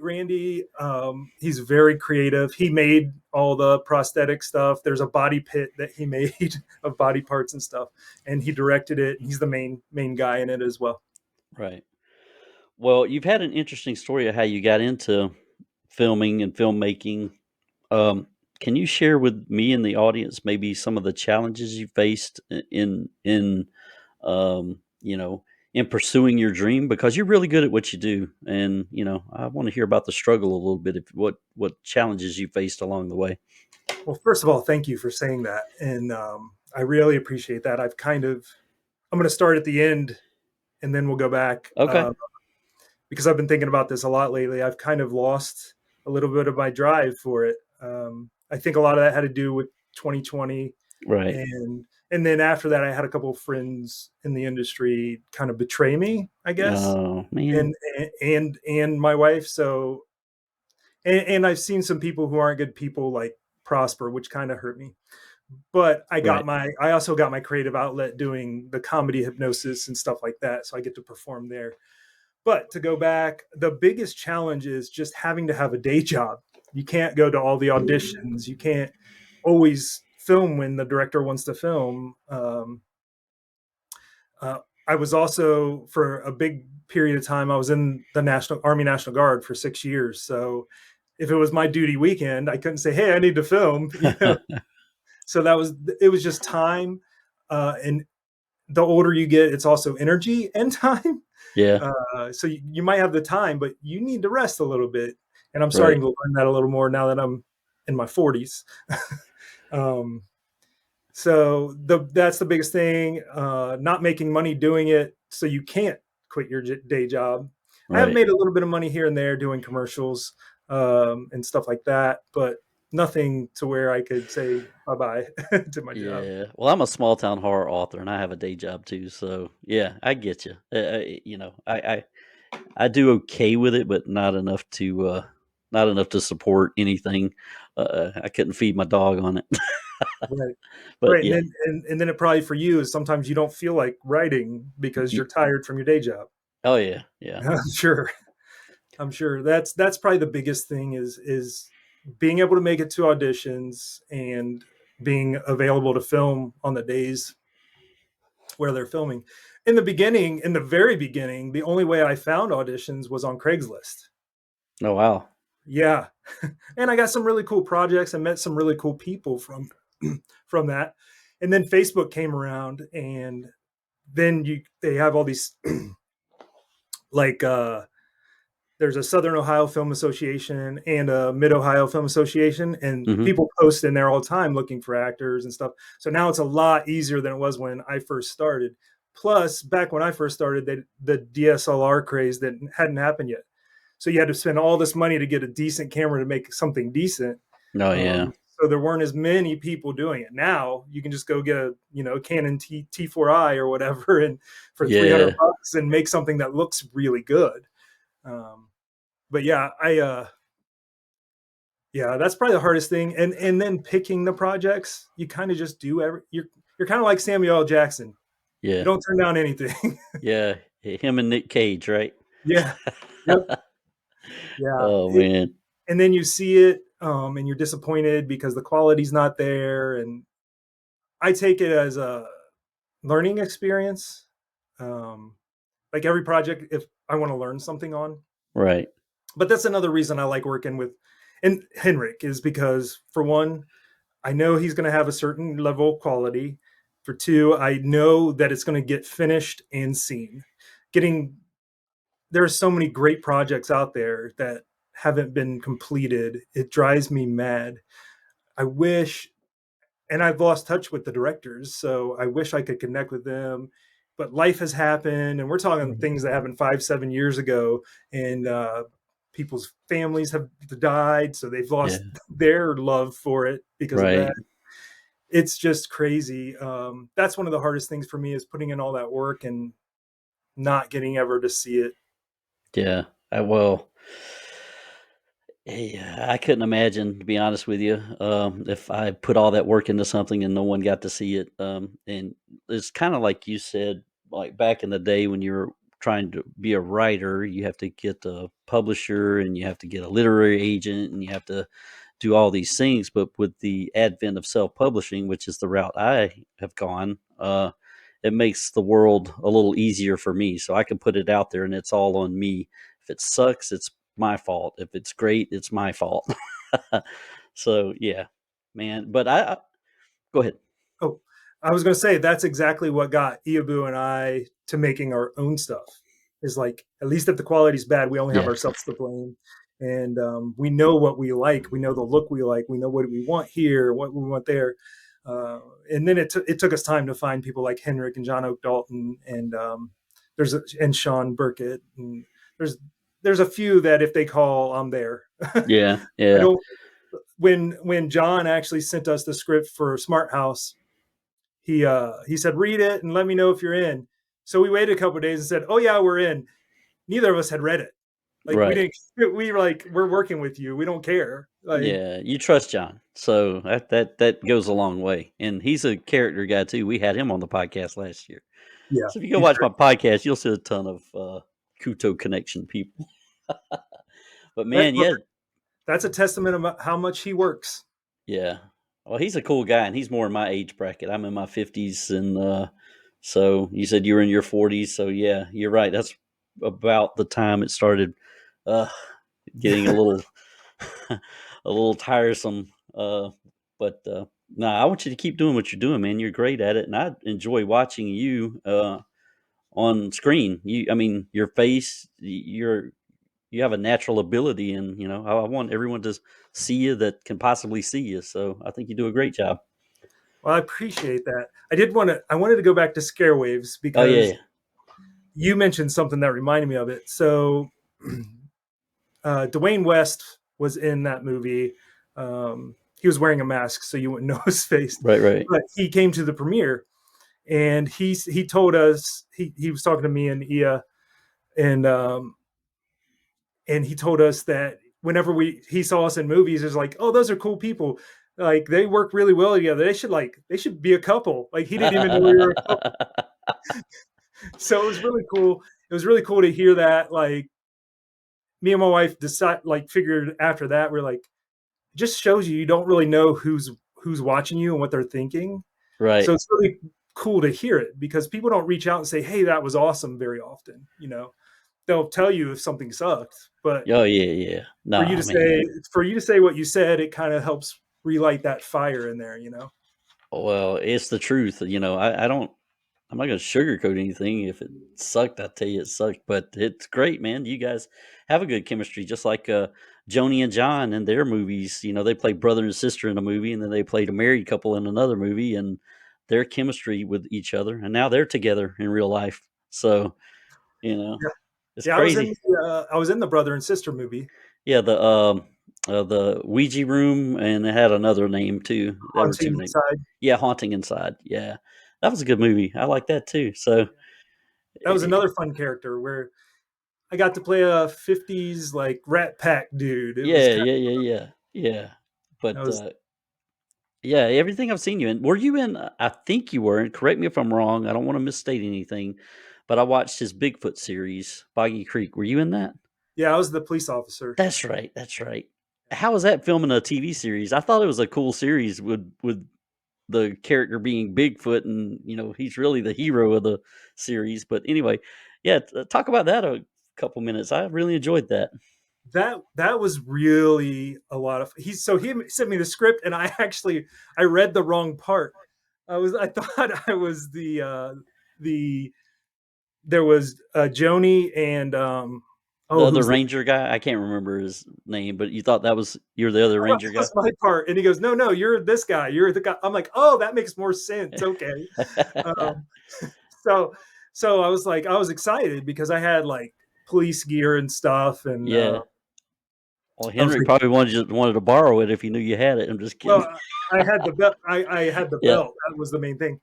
Speaker 3: he's very creative. He made all the prosthetic stuff. There's a body pit that he made of body parts and stuff, and he directed it. He's the main guy in it as well.
Speaker 2: Right. Well, you've had an interesting story of how you got into filming and filmmaking. Um, can you share with me and the audience maybe some of the challenges you faced in you know, in pursuing your dream? Because you're really good at what you do, and I want to hear about the struggle a little bit. If what challenges you faced along the way.
Speaker 3: Well, first of all, thank you for saying that, and I really appreciate that. I'm going to start at the end, and then we'll go back
Speaker 2: Okay.
Speaker 3: because I've been thinking about this a lot lately. I've kind of lost a little bit of my drive for it. I think a lot of that had to do with 2020,
Speaker 2: Right.
Speaker 3: and then after that, I had a couple of friends in the industry kind of betray me, I guess,
Speaker 2: Oh man.
Speaker 3: and and my wife. So, and I've seen some people who aren't good people like prosper, which kind of hurt me. But
Speaker 2: Right.
Speaker 3: I also got my creative outlet doing the comedy hypnosis and stuff like that, so I get to perform there. But to go back, the biggest challenge is just having to have a day job. You can't go to all the auditions. You can't always film when the director wants to film. I was also, for a big period of time, I was in the Army National Guard for 6 years. So if it was my duty weekend, I couldn't say, "Hey, I need to film." So it was just time, and the older you get, it's also energy and time.
Speaker 2: Yeah.
Speaker 3: So you might have the time, but you need to rest a little bit. And I'm
Speaker 2: Right.
Speaker 3: starting to learn that a little more now that I'm in my 40s. um, so that's the biggest thing. Not making money doing it, so you can't quit your day job. I have
Speaker 2: Right.
Speaker 3: made a little bit of money here and there doing commercials and stuff like that, but nothing to where I could say bye bye to my job.
Speaker 2: Yeah. Well, I'm a small town horror author, and I have a day job too. So yeah, I get you. I do okay with it, but not enough to support anything. I couldn't feed my dog on it.
Speaker 3: Right.
Speaker 2: But
Speaker 3: Right. And
Speaker 2: yeah.
Speaker 3: then it probably for you is sometimes you don't feel like writing because you're
Speaker 2: y-
Speaker 3: tired from your day job.
Speaker 2: Oh yeah. Yeah.
Speaker 3: I'm sure. I'm sure that's probably the biggest thing is being able to make it to auditions and being available to film on the days where they're filming. In the very beginning, the only way I found auditions was on Craigslist.
Speaker 2: Oh wow.
Speaker 3: Yeah. And I got some really cool projects. I met some really cool people from from that. And then Facebook came around, and then they have all these like there's a Southern Ohio Film Association and a Mid Ohio Film Association, and
Speaker 2: Hmm.
Speaker 3: people post in there all the time looking for actors and stuff. So now it's a lot easier than it was when I first started. Plus, back when I first started, the DSLR craze that hadn't happened yet. So you had to spend all this money to get a decent camera to make something decent.
Speaker 2: Oh yeah.
Speaker 3: So there weren't as many people doing it. Now you can just go get a Canon T4i or whatever, and for 300
Speaker 2: Yeah.
Speaker 3: bucks and make something that looks really good. Um, but yeah, yeah, that's probably the hardest thing. And then picking the projects, you kind of just do you're kind of like Samuel L. Jackson. You
Speaker 2: Yeah.
Speaker 3: don't turn down anything.
Speaker 2: Yeah. Him and Nick Cage, right?
Speaker 3: Yeah. Yep. Yeah.
Speaker 2: Oh man.
Speaker 3: And then you see it, and you're disappointed because the quality's not there. And I take it as a learning experience. Um, like every project, if I want to learn something on,
Speaker 2: Right.
Speaker 3: but that's another reason I like working with and Henrik is because for one, I know he's going to have a certain level of quality. For two, I know that it's going to get finished and seen. Getting There's so many great projects out there that haven't been completed. It drives me mad. I wish, and I've lost touch with the directors, so I wish I could connect with them. But life has happened, and we're talking things that happened 5, 7 years ago, and people's families have died, so they've
Speaker 2: Yeah.
Speaker 3: lost their love for it because of
Speaker 2: Right.
Speaker 3: that. It's just crazy. That's one of the hardest things for me, is putting in all that work and not getting ever to see it.
Speaker 2: Yeah. Well, yeah, I couldn't imagine, to be honest with you, if I put all that work into something and no one got to see it. And it's kind of like you said, like back in the day when you were trying to be a writer, you have to get a publisher and you have to get a literary agent and you have to do all these things. But with the advent of self-publishing, which is the route I have gone, it makes the world a little easier for me. So I can put it out there and it's all on me. If it sucks, it's my fault. If it's great, it's my fault. So yeah, man. But I go ahead.
Speaker 3: Oh, I was going to say that's exactly what got Iabu and I to making our own stuff. Is like, at least if the quality's bad, we only have
Speaker 2: Yeah,
Speaker 3: ourselves to blame, and we know what we like, we know the look we like, we know what we want here, what we want there, and then it took us time to find people like Henrik and John Oak Dalton, and and Sean Burkett, and there's a few that if they call, I'm there.
Speaker 2: yeah,
Speaker 3: I
Speaker 2: yeah.
Speaker 3: don't. When John actually sent us the script for Smart House, he said, read it and let me know if you're in. So we waited a couple of days and said, oh yeah, we're in. Neither of us had read it. Like, we
Speaker 2: Right.
Speaker 3: didn't, we were like, we're working with you, we don't care. Like,
Speaker 2: Yeah, you trust John, so that goes a long way. And he's a character guy too. We had him on the podcast last year.
Speaker 3: yeah,
Speaker 2: So if you go
Speaker 3: he's
Speaker 2: watch
Speaker 3: great.
Speaker 2: my podcast, you'll see a ton of Kuto connection people. But
Speaker 3: That,
Speaker 2: man,
Speaker 3: look,
Speaker 2: yeah,
Speaker 3: that's a testament of how much he works.
Speaker 2: yeah. Well, he's a cool guy, and he's more in my age bracket. I'm in my 50s, and so you said you were in your 40s. So yeah, you're right. That's about the time it started uh, getting a little a little tiresome. But no, I want you to keep doing what you're doing, man. You're great at it, and I enjoy watching you on screen. I mean, your face, you have a natural ability, and I want everyone to see you that can possibly see you. So I think you do a great job.
Speaker 3: Well, I appreciate that. I wanted to go back to Scare Waves
Speaker 2: Oh
Speaker 3: because
Speaker 2: yeah,
Speaker 3: you mentioned something that reminded me of it. So Dwayne West was in that movie. He was wearing a mask, so you wouldn't know his face.
Speaker 2: right, right.
Speaker 3: But he came to the premiere, and he told us, he was talking to me and Ia, and he told us that whenever he saw us in movies, it's like, oh, those are cool people. Like, they work really well together. They should be a couple. Like, he didn't even know we were a couple. So it was really cool. It was really cool to hear that. Like, me and my wife figured after that, we're like, it just shows you don't really know who's watching you and what they're thinking.
Speaker 2: Right.
Speaker 3: So it's really cool to hear it, because people don't reach out and say, hey, that was awesome very often. They'll tell you if something sucked, but
Speaker 2: Oh yeah, yeah.
Speaker 3: for you
Speaker 2: Nah,
Speaker 3: to
Speaker 2: man.
Speaker 3: say for you to say what you said, it kind of helps relight that fire in there.
Speaker 2: Well, it's the truth. I don't. I'm not going to sugarcoat anything. If it sucked, I'll tell you it sucked. But it's great, man. You guys have a good chemistry, just like Joni and John in their movies. They played brother and sister in a movie, and then they played a married couple in another movie, and their chemistry with each other, and now they're together in real life. So you know,
Speaker 3: Yeah,
Speaker 2: it's
Speaker 3: yeah.
Speaker 2: crazy.
Speaker 3: I was in the brother and sister movie,
Speaker 2: Yeah, the Ouija room, and it had another name too. There were two
Speaker 3: Haunting
Speaker 2: names.
Speaker 3: Inside.
Speaker 2: Yeah, Haunting Inside. Yeah, that was a good movie. I like that too. So,
Speaker 3: That was
Speaker 2: eh,
Speaker 3: another fun character where I got to play a '50s like Rat Pack dude. It was
Speaker 2: yeah,
Speaker 3: kind
Speaker 2: yeah, yeah, yeah, yeah.
Speaker 3: of, that
Speaker 2: But
Speaker 3: was
Speaker 2: yeah, everything I've seen you in. Were you in? I think you were. And correct me if I'm wrong. I don't want to misstate anything. But I watched his Bigfoot series, Buggy Creek. Were you in that?
Speaker 3: yeah. I was the police officer.
Speaker 2: That's right. That's right. How was that filming a TV series? I thought it was a cool series with the character being Bigfoot, and he's really the hero of the series. But anyway, yeah, talk about that a couple minutes. I really enjoyed that.
Speaker 3: That was really a lot of he sent me the script, and I read the wrong part. I thought I was the there was Joni and
Speaker 2: The
Speaker 3: oh,
Speaker 2: other
Speaker 3: who's the
Speaker 2: ranger guy, I can't remember his name, but you thought you're the other
Speaker 3: I thought
Speaker 2: ranger
Speaker 3: that was
Speaker 2: guy.
Speaker 3: my part, and he goes, no, you're this guy, you're the guy. I'm like, oh, that makes more sense. Okay. um, so I was excited because I had like police gear and stuff, and
Speaker 2: Yeah, Well,
Speaker 3: I was
Speaker 2: Henrik
Speaker 3: like,
Speaker 2: probably wanted to borrow it if he knew you had it. I'm just kidding.
Speaker 3: well, I had the belt. I had the
Speaker 2: Yeah,
Speaker 3: belt. That was the main thing.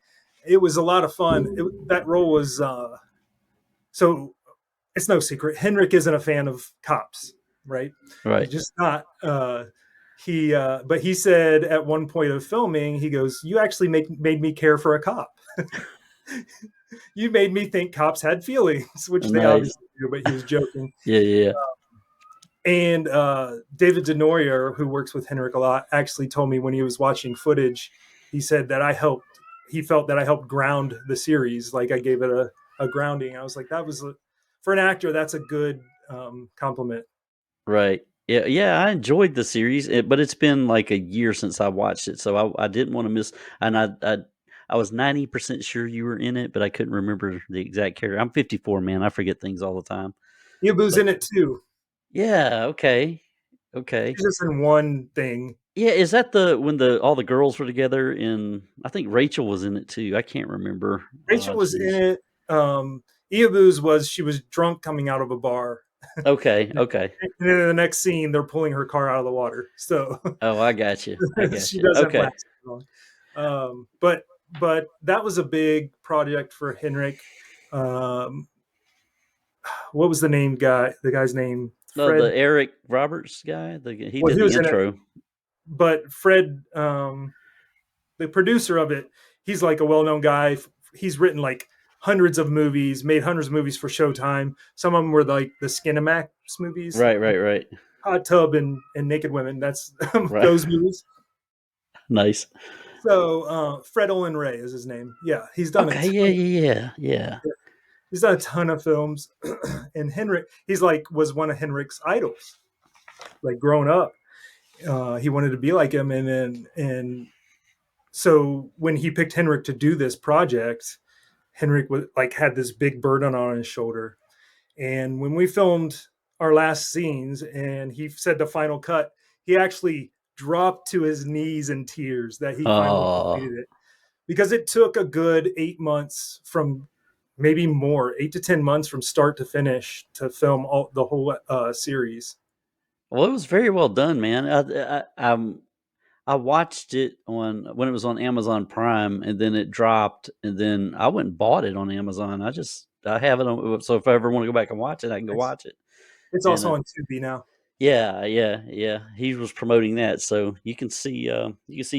Speaker 3: It was a lot of fun. That role was so. It's no secret. Henrik isn't a fan of cops, right?
Speaker 2: right.
Speaker 3: He's just not. But he said at one point of filming, he goes, "You actually made me care for a cop. You made me think cops had feelings," which they
Speaker 2: Nice.
Speaker 3: obviously do. But he was joking.
Speaker 2: Yeah, yeah.
Speaker 3: And David Denoyer, who works with Henrik a lot, actually told me when he was watching footage, he said that I helped. He felt that I helped ground the series, like I gave it a grounding. I was like, that was for an actor, that's a good compliment.
Speaker 2: Right. Yeah, yeah. I enjoyed the series, but it's been like a year since I watched it, so I didn't want to miss. And I was 90% sure you were in it, but I couldn't remember the exact character. I'm 54, man. I forget things all the time.
Speaker 3: Ibu's
Speaker 2: But
Speaker 3: in it too.
Speaker 2: yeah, okay, okay.
Speaker 3: She's just in one thing.
Speaker 2: Yeah, is that the when the all the girls were together? In I think Rachel was in it too. I can't remember.
Speaker 3: Rachel was in
Speaker 2: Jeez.
Speaker 3: it. Ibu's was she was drunk coming out of a bar.
Speaker 2: Okay, okay.
Speaker 3: And then in the next scene, they're pulling her car out of the water. So
Speaker 2: Oh, I got you. I got
Speaker 3: she
Speaker 2: you.
Speaker 3: doesn't
Speaker 2: Okay.
Speaker 3: last long. But that was a big project for Henrik. Um, what was the name guy? The guy's name
Speaker 2: No, the
Speaker 3: Fred.
Speaker 2: Eric Roberts guy. He
Speaker 3: Well,
Speaker 2: did
Speaker 3: he
Speaker 2: the
Speaker 3: was in it,
Speaker 2: intro.
Speaker 3: but Fred, the producer of it, he's like a well-known guy. He's written like hundreds of movies, made hundreds of movies for Showtime. Some of them were like the Skinamax movies,
Speaker 2: Right, right, right,
Speaker 3: Hot Tub and Naked Women. That's
Speaker 2: right.
Speaker 3: those movies.
Speaker 2: Nice.
Speaker 3: So Fred Olin Ray is his name. Yeah,
Speaker 2: Okay. Yeah, yeah, yeah, yeah.
Speaker 3: he's done a ton of films. And Henrik, he's like was one of Henrik's idols. Like growing up, he wanted to be like him, and so when he picked Henrik to do this project, Henrik was like had this big burden on his shoulder. And when we filmed our last scenes, and he said the final cut, he actually dropped to his knees in tears that he finally
Speaker 2: Oh,
Speaker 3: completed it, because it took a good 8 months from maybe more 8 to 10 months from start to finish to film the whole series.
Speaker 2: well, it was very well done, man. I watched it on when it was on Amazon Prime, and then it dropped, and then I went and bought it on Amazon. I have it on, so if I ever want to go back and watch it, I can go
Speaker 3: It's,
Speaker 2: watch it.
Speaker 3: it's
Speaker 2: And
Speaker 3: also on Tubi now.
Speaker 2: yeah, yeah, yeah. He was promoting that, so you can see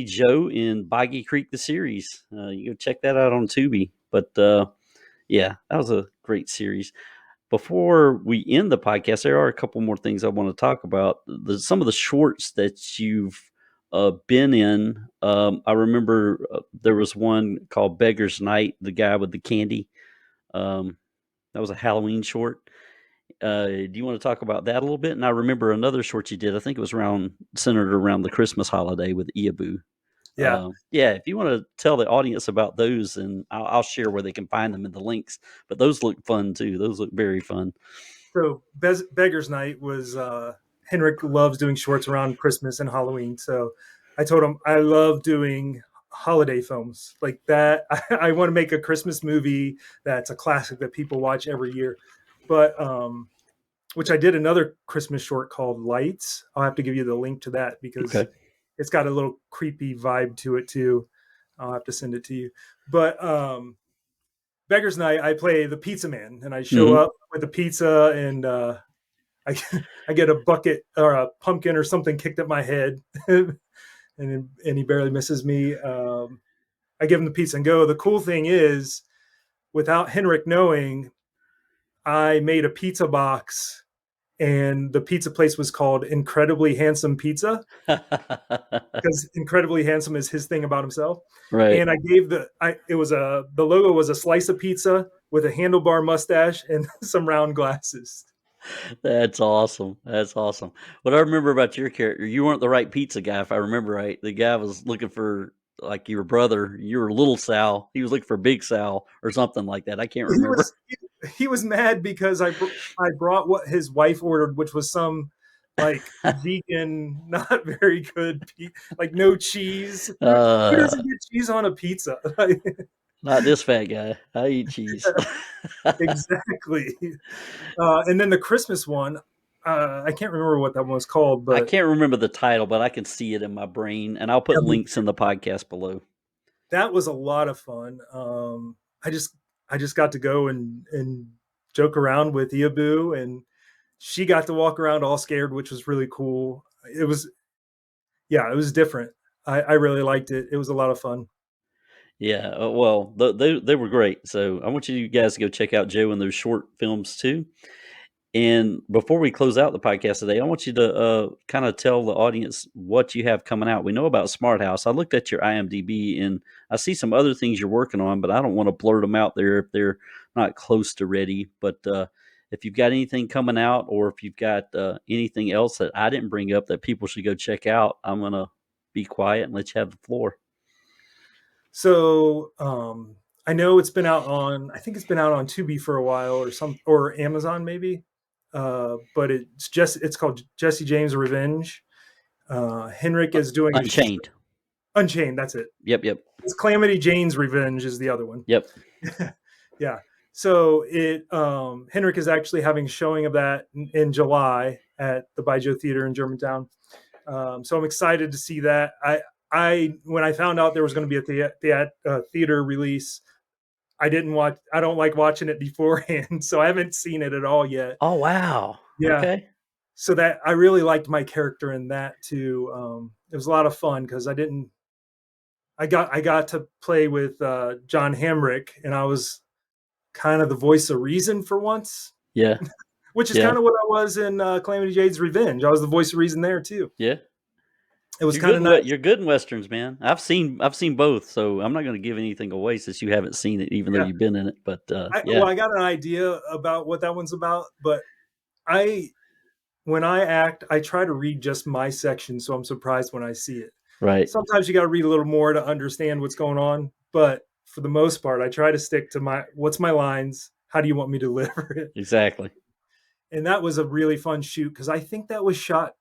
Speaker 2: Joe in Buggy Creek the series. You go check that out on Tubi. But yeah, that was a great series. Before we end the podcast, there are a couple more things I want to talk about. Some of the shorts that you've been in. I remember there was one called Beggar's Night, the guy with the candy. Um, that was a Halloween short. Do you want to talk about that a little bit? And I remember another short you did. I think it was centered around the Christmas holiday with Iabu.
Speaker 3: Yeah.
Speaker 2: Yeah, if you want to tell the audience about those, and I'll share where they can find them in the links. But those look fun too. Those look very fun.
Speaker 3: So Beggar's Night was Henrik loves doing shorts around Christmas and Halloween. So I told him I love doing holiday films like that. I want to make a Christmas movie that's a classic that people watch every year. But which I did another Christmas short called Lights. I'll have to give you the link to that because
Speaker 2: Okay.
Speaker 3: it's got a little creepy vibe to it too. I'll have to send it to you. But Beggar's Night, I play the pizza man, and I show
Speaker 2: Hmm.
Speaker 3: up with a pizza, and I I get a bucket or a pumpkin or something kicked at my head, and he barely misses me. I give him the pizza and go. The cool thing is, without Henrik knowing, I made a pizza box, and the pizza place was called Incredibly Handsome Pizza, because incredibly handsome is his thing about himself.
Speaker 2: Right.
Speaker 3: And I gave the logo was a slice of pizza with a handlebar mustache and some round glasses.
Speaker 2: That's awesome. That's awesome. What I remember about your character, you weren't the right pizza guy, if I remember right. The guy was looking for like your brother. You were little Sal. He was looking for Big Sal or something like that. I can't
Speaker 3: He
Speaker 2: remember.
Speaker 3: was he was mad because I brought what his wife ordered, which was some like vegan, not very good, like no cheese. Who
Speaker 2: uh,
Speaker 3: doesn't get cheese on a pizza?
Speaker 2: Not this fat guy. I eat cheese.
Speaker 3: Exactly. And then the Christmas one, I can't remember what that one was called,
Speaker 2: I
Speaker 3: but
Speaker 2: can't remember the title, but I can see it in my brain, and I'll put
Speaker 3: yeah,
Speaker 2: links in the podcast below.
Speaker 3: that was a lot of fun. I just I just got to go and joke around with Iabu, and she got to walk around all scared, which was really cool. It was it was different. I really liked it. It was a lot of fun.
Speaker 2: Yeah, well, they were great. So I want you guys to go check out Joe and those short films too. And before we close out the podcast today, I want you to kind of tell the audience what you have coming out. We know about Smart House. I looked at your IMDb and I see some other things you're working on, but I don't want to blurt them out there if they're not close to ready. But if you've got anything coming out, or if you've got anything else that I didn't bring up that people should go check out, I'm going to be quiet and let you have the floor.
Speaker 3: So I know it's been out on, I think it's been out on Tubi for a while, or Amazon maybe. But it's called Jesse James Revenge. Henrik is doing
Speaker 2: Unchained.
Speaker 3: Unchained. That's it.
Speaker 2: Yep.
Speaker 3: It's Calamity Jane's Revenge is the other one.
Speaker 2: Yep.
Speaker 3: Yeah. So Henrik is actually having a showing of that in July at the Baijiu Theater in Germantown. So I'm excited to see that. I when I found out there was going to be a theater release, I don't like watching it beforehand, so I haven't seen it at all yet.
Speaker 2: Oh, wow.
Speaker 3: Yeah.
Speaker 2: Okay.
Speaker 3: So that I really liked my character in that too. It was a lot of fun because I got to play with John Hamrick, and I was kind of the voice of reason for once,
Speaker 2: Yeah.
Speaker 3: which is
Speaker 2: Yeah.
Speaker 3: kind of what I was in Calamity Jade's Revenge. I was the voice of reason there too.
Speaker 2: Yeah.
Speaker 3: It was kind of nice.
Speaker 2: You're good in westerns, man. I've seen both, so I'm not going to give anything away since you haven't seen it, even though
Speaker 3: Yeah.
Speaker 2: you've been in it. But
Speaker 3: Well, I got an idea about what that one's about, but when I act, I try to read just my section, so I'm surprised when I see it.
Speaker 2: right,
Speaker 3: Sometimes you got to read a little more to understand what's going on, but for the most part, I try to stick to what's my lines, how do you want me to deliver it?
Speaker 2: exactly.
Speaker 3: And that was a really fun shoot because I think that was shot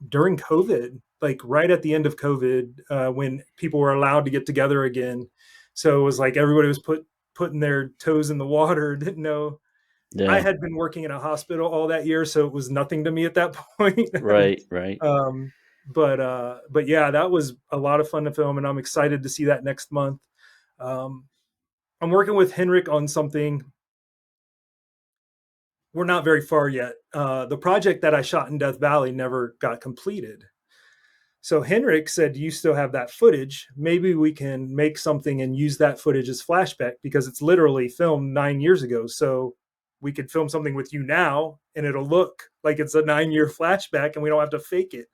Speaker 3: during COVID, like right at the end of COVID, when people were allowed to get together again. So it was like everybody was putting their toes in the water, didn't know.
Speaker 2: Yeah,
Speaker 3: I had been working in a hospital all that year, so it was nothing to me at that point.
Speaker 2: right.
Speaker 3: But yeah, that was a lot of fun to film, and I'm excited to see that next month. I'm working with Henrik on something. We're not very far yet. The project that I shot in Death Valley never got completed. So Henrik said, you still have that footage. Maybe we can make something and use that footage as flashback because it's literally filmed 9 years ago. So we could film something with you now and it'll look like it's a 9-year flashback and we don't have to fake it.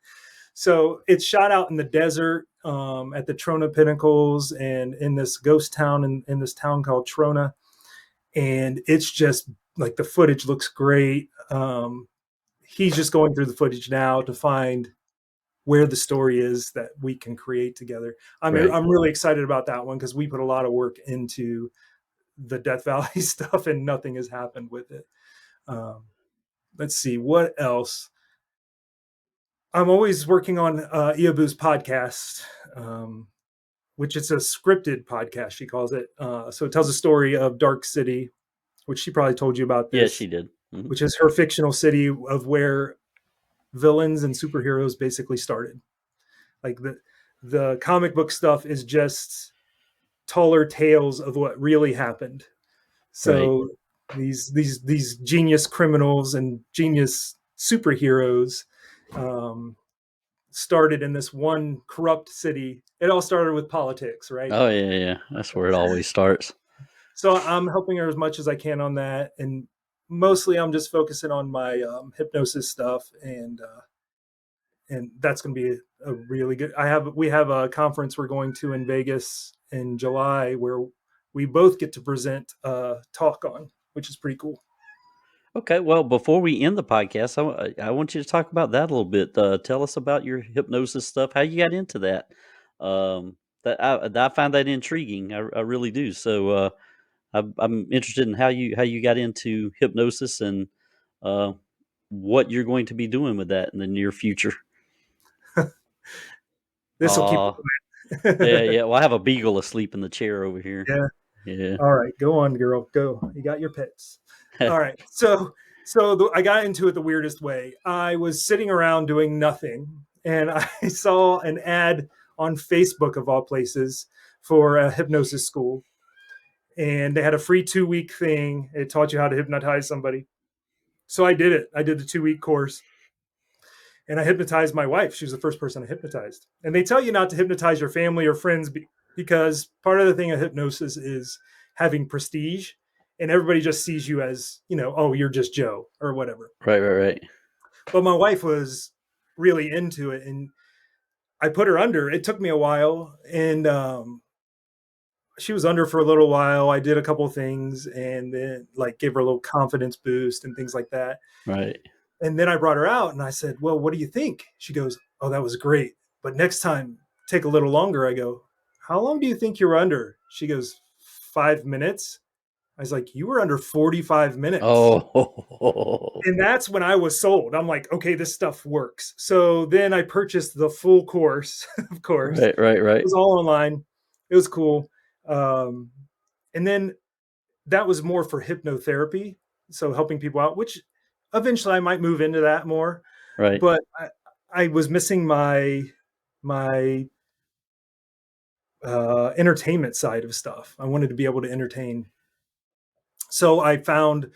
Speaker 3: So it's shot out in the desert at the Trona Pinnacles and in this ghost town in this town called Trona. And it's just like the footage looks great. He's just going through the footage now to find where the story is that we can create together. I'm really excited about that one because we put a lot of work into the Death Valley stuff and nothing has happened with it. Let's see what else. I'm always working on Iabu's podcast, which is a scripted podcast, she calls it. So it tells a story of Dark City, which she probably told you about this.
Speaker 2: Yeah, she did.
Speaker 3: Mm-hmm. Which is her fictional city of where villains and superheroes basically started. Like the comic book stuff is just taller tales of what really happened. So these genius criminals and genius superheroes started in this one corrupt city. It all started with politics, right?
Speaker 2: Oh yeah. That's where it always starts.
Speaker 3: So I'm helping her as much as I can on that, and mostly I'm just focusing on my hypnosis stuff, and that's going to be a really good. We have a conference we're going to in Vegas in July where we both get to present a talk on, which is pretty cool.
Speaker 2: Okay, well, before we end the podcast, I want you to talk about that a little bit. Tell us about your hypnosis stuff, how you got into that. I find that intriguing. I really do. So I'm interested in how you got into hypnosis and what you're going to be doing with that in the near future.
Speaker 3: This will keep.
Speaker 2: Yeah. Well, I have a beagle asleep in the chair over here.
Speaker 3: Yeah.
Speaker 2: Yeah.
Speaker 3: All right, go on, girl. Go. You got your pets. All right. So So I got into it the weirdest way. I was sitting around doing nothing, and I saw an ad on Facebook, of all places, for a hypnosis school. And they had a free 2-week thing. It taught you how to hypnotize somebody. So I did it. I did the 2-week course, and I hypnotized my wife. She was the first person I hypnotized. And they tell you not to hypnotize your family or friends because part of the thing of hypnosis is having prestige, and everybody just sees you as, oh, you're just Joe or whatever.
Speaker 2: Right.
Speaker 3: But my wife was really into it, and I put her under. It took me a while, and she was under for a little while. I did a couple of things, and then gave her a little confidence boost and things like that.
Speaker 2: Right.
Speaker 3: And then I brought her out, and I said, "Well, what do you think?" She goes, "Oh, that was great, but next time, take a little longer." I go, "How long do you think you were under?" She goes, 5 minutes. I was like, "You were under 45 minutes."
Speaker 2: Oh.
Speaker 3: And that's when I was sold. I'm like, okay, this stuff works. So then I purchased the full course, of course.
Speaker 2: Right.
Speaker 3: It was all online. It was cool. And then that was more for hypnotherapy. So helping people out, which eventually I might move into that more.
Speaker 2: Right.
Speaker 3: But I was missing my entertainment side of stuff. I wanted to be able to entertain. So I found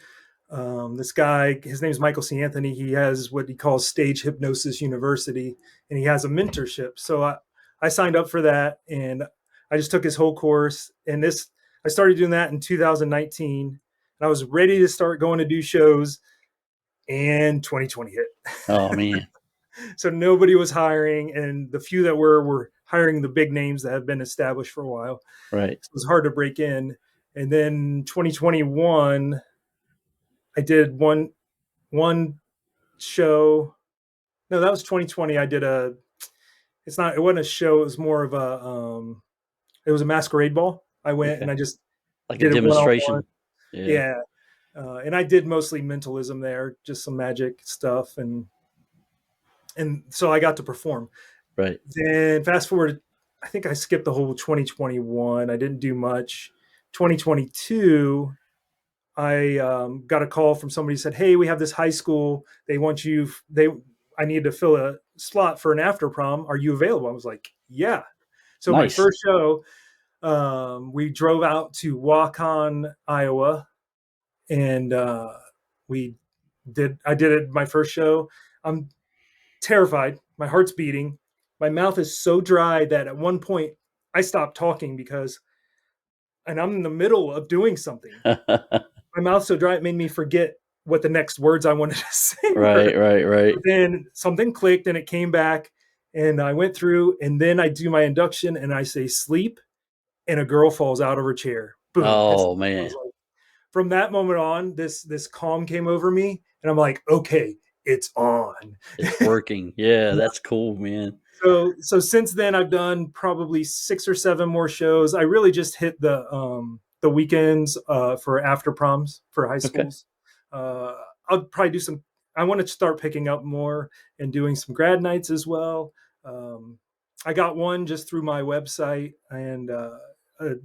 Speaker 3: this guy. His name is Michael C. Anthony. He has what he calls Stage Hypnosis University, and he has a mentorship. So I signed up for that, and I just took his whole course. And I started doing that in 2019, and I was ready to start going to do shows, and 2020 hit.
Speaker 2: Oh man.
Speaker 3: So nobody was hiring, and the few that were hiring the big names that have been established for a while.
Speaker 2: Right.
Speaker 3: So it was hard to break in. And then 2021, I did one show. No, that was 2020. I did it wasn't a show. It was more of it was a masquerade ball. I went and I just
Speaker 2: like
Speaker 3: did
Speaker 2: a
Speaker 3: it
Speaker 2: demonstration.
Speaker 3: Yeah. And I did mostly mentalism there, just some magic stuff. And so I got to perform.
Speaker 2: Right.
Speaker 3: Then fast forward, I think I skipped the whole 2021. I didn't do much. 2022, I got a call from somebody who said, "Hey, we have this high school. They want you. I need to fill a slot for an after prom. Are you available?" I was like, "Yeah." So
Speaker 2: Nice.
Speaker 3: my first show, we drove out to Waukon, Iowa, and I did it my first show. I'm terrified. My heart's beating. My mouth is so dry that at one point I stopped talking and I'm in the middle of doing something. My mouth's so dry it made me forget what the next words I wanted to say were.
Speaker 2: Right.
Speaker 3: But then something clicked and it came back, and I went through, and then I do my induction and I say sleep, and a girl falls out of her chair. Boom.
Speaker 2: Oh man.
Speaker 3: From that moment on, this calm came over me, and I'm like, okay, it's on.
Speaker 2: It's working. Yeah, that's cool, man.
Speaker 3: So since then, I've done probably 6 or 7 more shows. I really just hit the weekends for after proms for high schools. Okay. I'll probably do some. I want to start picking up more and doing some grad nights as well. I got one just through my website, and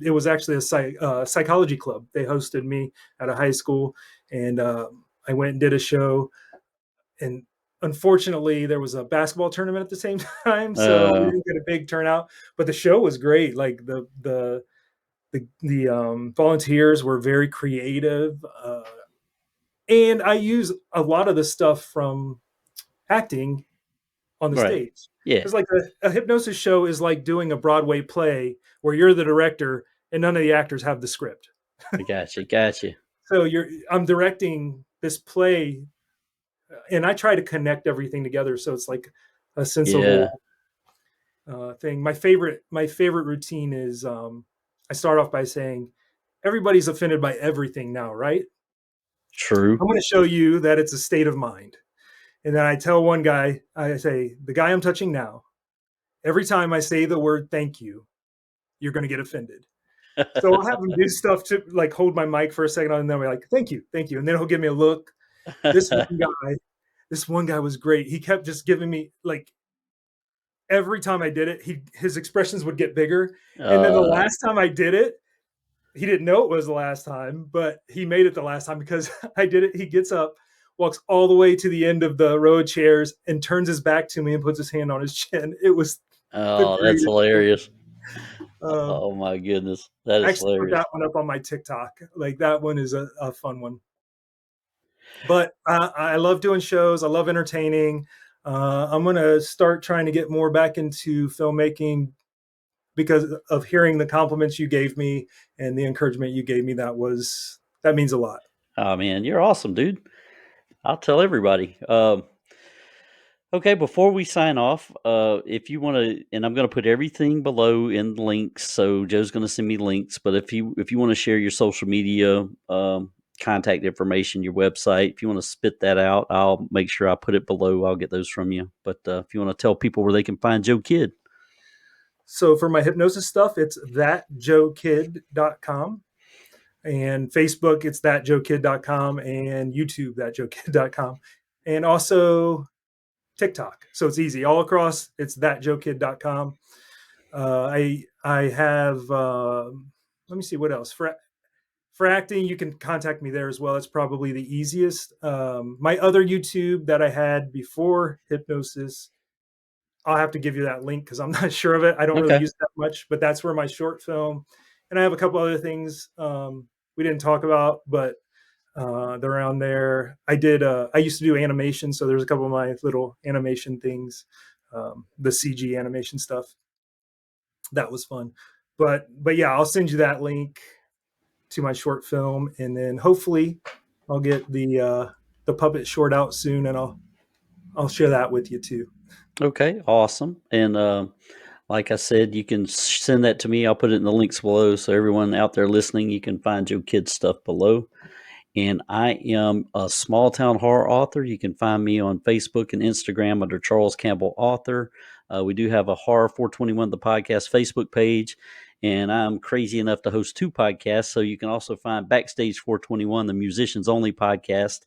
Speaker 3: it was actually a psychology club. They hosted me at a high school, and I went and did a show. And unfortunately, there was a basketball tournament at the same time, so we didn't get a big turnout. But the show was great. Like the volunteers were very creative, and I use a lot of the stuff from acting on the stage.
Speaker 2: Yeah,
Speaker 3: it's like a hypnosis show is like doing a Broadway play where you're the director and none of the actors have the script.
Speaker 2: I gotcha.
Speaker 3: So I'm directing this play, and I try to connect everything together, so it's like a sensible thing. My favorite routine is I start off by saying, everybody's offended by everything now, right?
Speaker 2: True.
Speaker 3: I'm going to show you that it's a state of mind. And then I tell one guy, I say, the guy I'm touching now, every time I say the word thank you, you're going to get offended. So I'll have him do stuff to like hold my mic for a second, and then I'll be like, thank you. And then he'll give me a look. This one guy was great. He kept just giving me, like, every time I did it, his expressions would get bigger. And then the last time I did it, he didn't know it was the last time, but he made it the last time because I did it. He gets up, walks all the way to the end of the row of chairs and turns his back to me and puts his hand on his chin. It was the
Speaker 2: Oh, that's
Speaker 3: greatest thing.
Speaker 2: hilarious.
Speaker 3: Um,
Speaker 2: Oh my goodness. That
Speaker 3: I
Speaker 2: is
Speaker 3: actually put
Speaker 2: hilarious.
Speaker 3: that one up on my TikTok. Like that one is a fun one. But I love doing shows. I love entertaining. I'm going to start trying to get more back into filmmaking because of hearing the compliments you gave me and the encouragement you gave me. That means a lot.
Speaker 2: Oh man, you're awesome, dude. I'll tell everybody. Okay, before we sign off, if you want to, and I'm going to put everything below in links. So Joe's going to send me links. But if you want to share your social media, contact information, your website, if you want to spit that out, I'll make sure I put it below. I'll get those from you. But if you want to tell people where they can find Joe Kidd.
Speaker 3: So for my hypnosis stuff, it's thatjoekid.com. And Facebook, it's thatjoekid.com, and YouTube, thatjoekid.com. And also TikTok. So it's easy. All across, it's thatjoekid.com. I have, let me see what else. For acting, you can contact me there as well. It's probably the easiest. My other YouTube that I had before hypnosis, I'll have to give you that link because I'm not sure of it. I don't really
Speaker 2: Okay.
Speaker 3: use it that much, but that's where my short film, and I have a couple other things we didn't talk about, but they're around there. I used to do animation, so there's a couple of my little animation things, the CG animation stuff. That was fun. But yeah, I'll send you that link to my short film, and then hopefully I'll get the puppet short out soon, and I'll share that with you too.
Speaker 2: Okay. Awesome. And like I said, you can send that to me. I'll put it in the links below. So everyone out there listening, you can find Joe Kidd's stuff below. And I am a small town horror author. You can find me on Facebook and Instagram under Charles Campbell Author. We do have a Horror 421, the podcast Facebook page, and I'm crazy enough to host 2 podcasts. So you can also find Backstage 421, the musicians only podcast,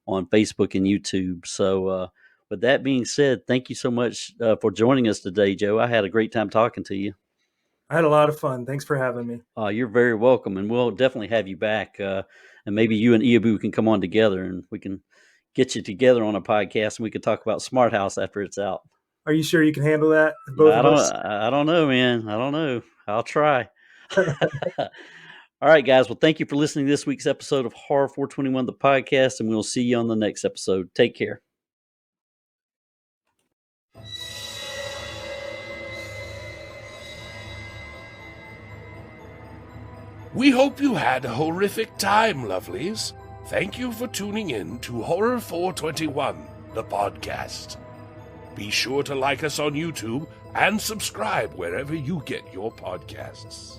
Speaker 2: on Facebook and YouTube. So, with that being said, thank you so much for joining us today, Joe. I had a great time talking to you.
Speaker 3: I had a lot of fun. Thanks for having me.
Speaker 2: You're very welcome, and we'll definitely have you back. And maybe you and Iabu can come on together, and we can get you together on a podcast, and we can talk about Smart House after it's out.
Speaker 3: Are you sure you can handle that, both of us?
Speaker 2: I don't know, man. I don't know. I'll try. All right, guys. Well, thank you for listening to this week's episode of Horror 421, the podcast, and we'll see you on the next episode. Take care.
Speaker 1: We hope you had a horrific time, lovelies. Thank you for tuning in to Horror 421, the podcast. Be sure to like us on YouTube and subscribe wherever you get your podcasts.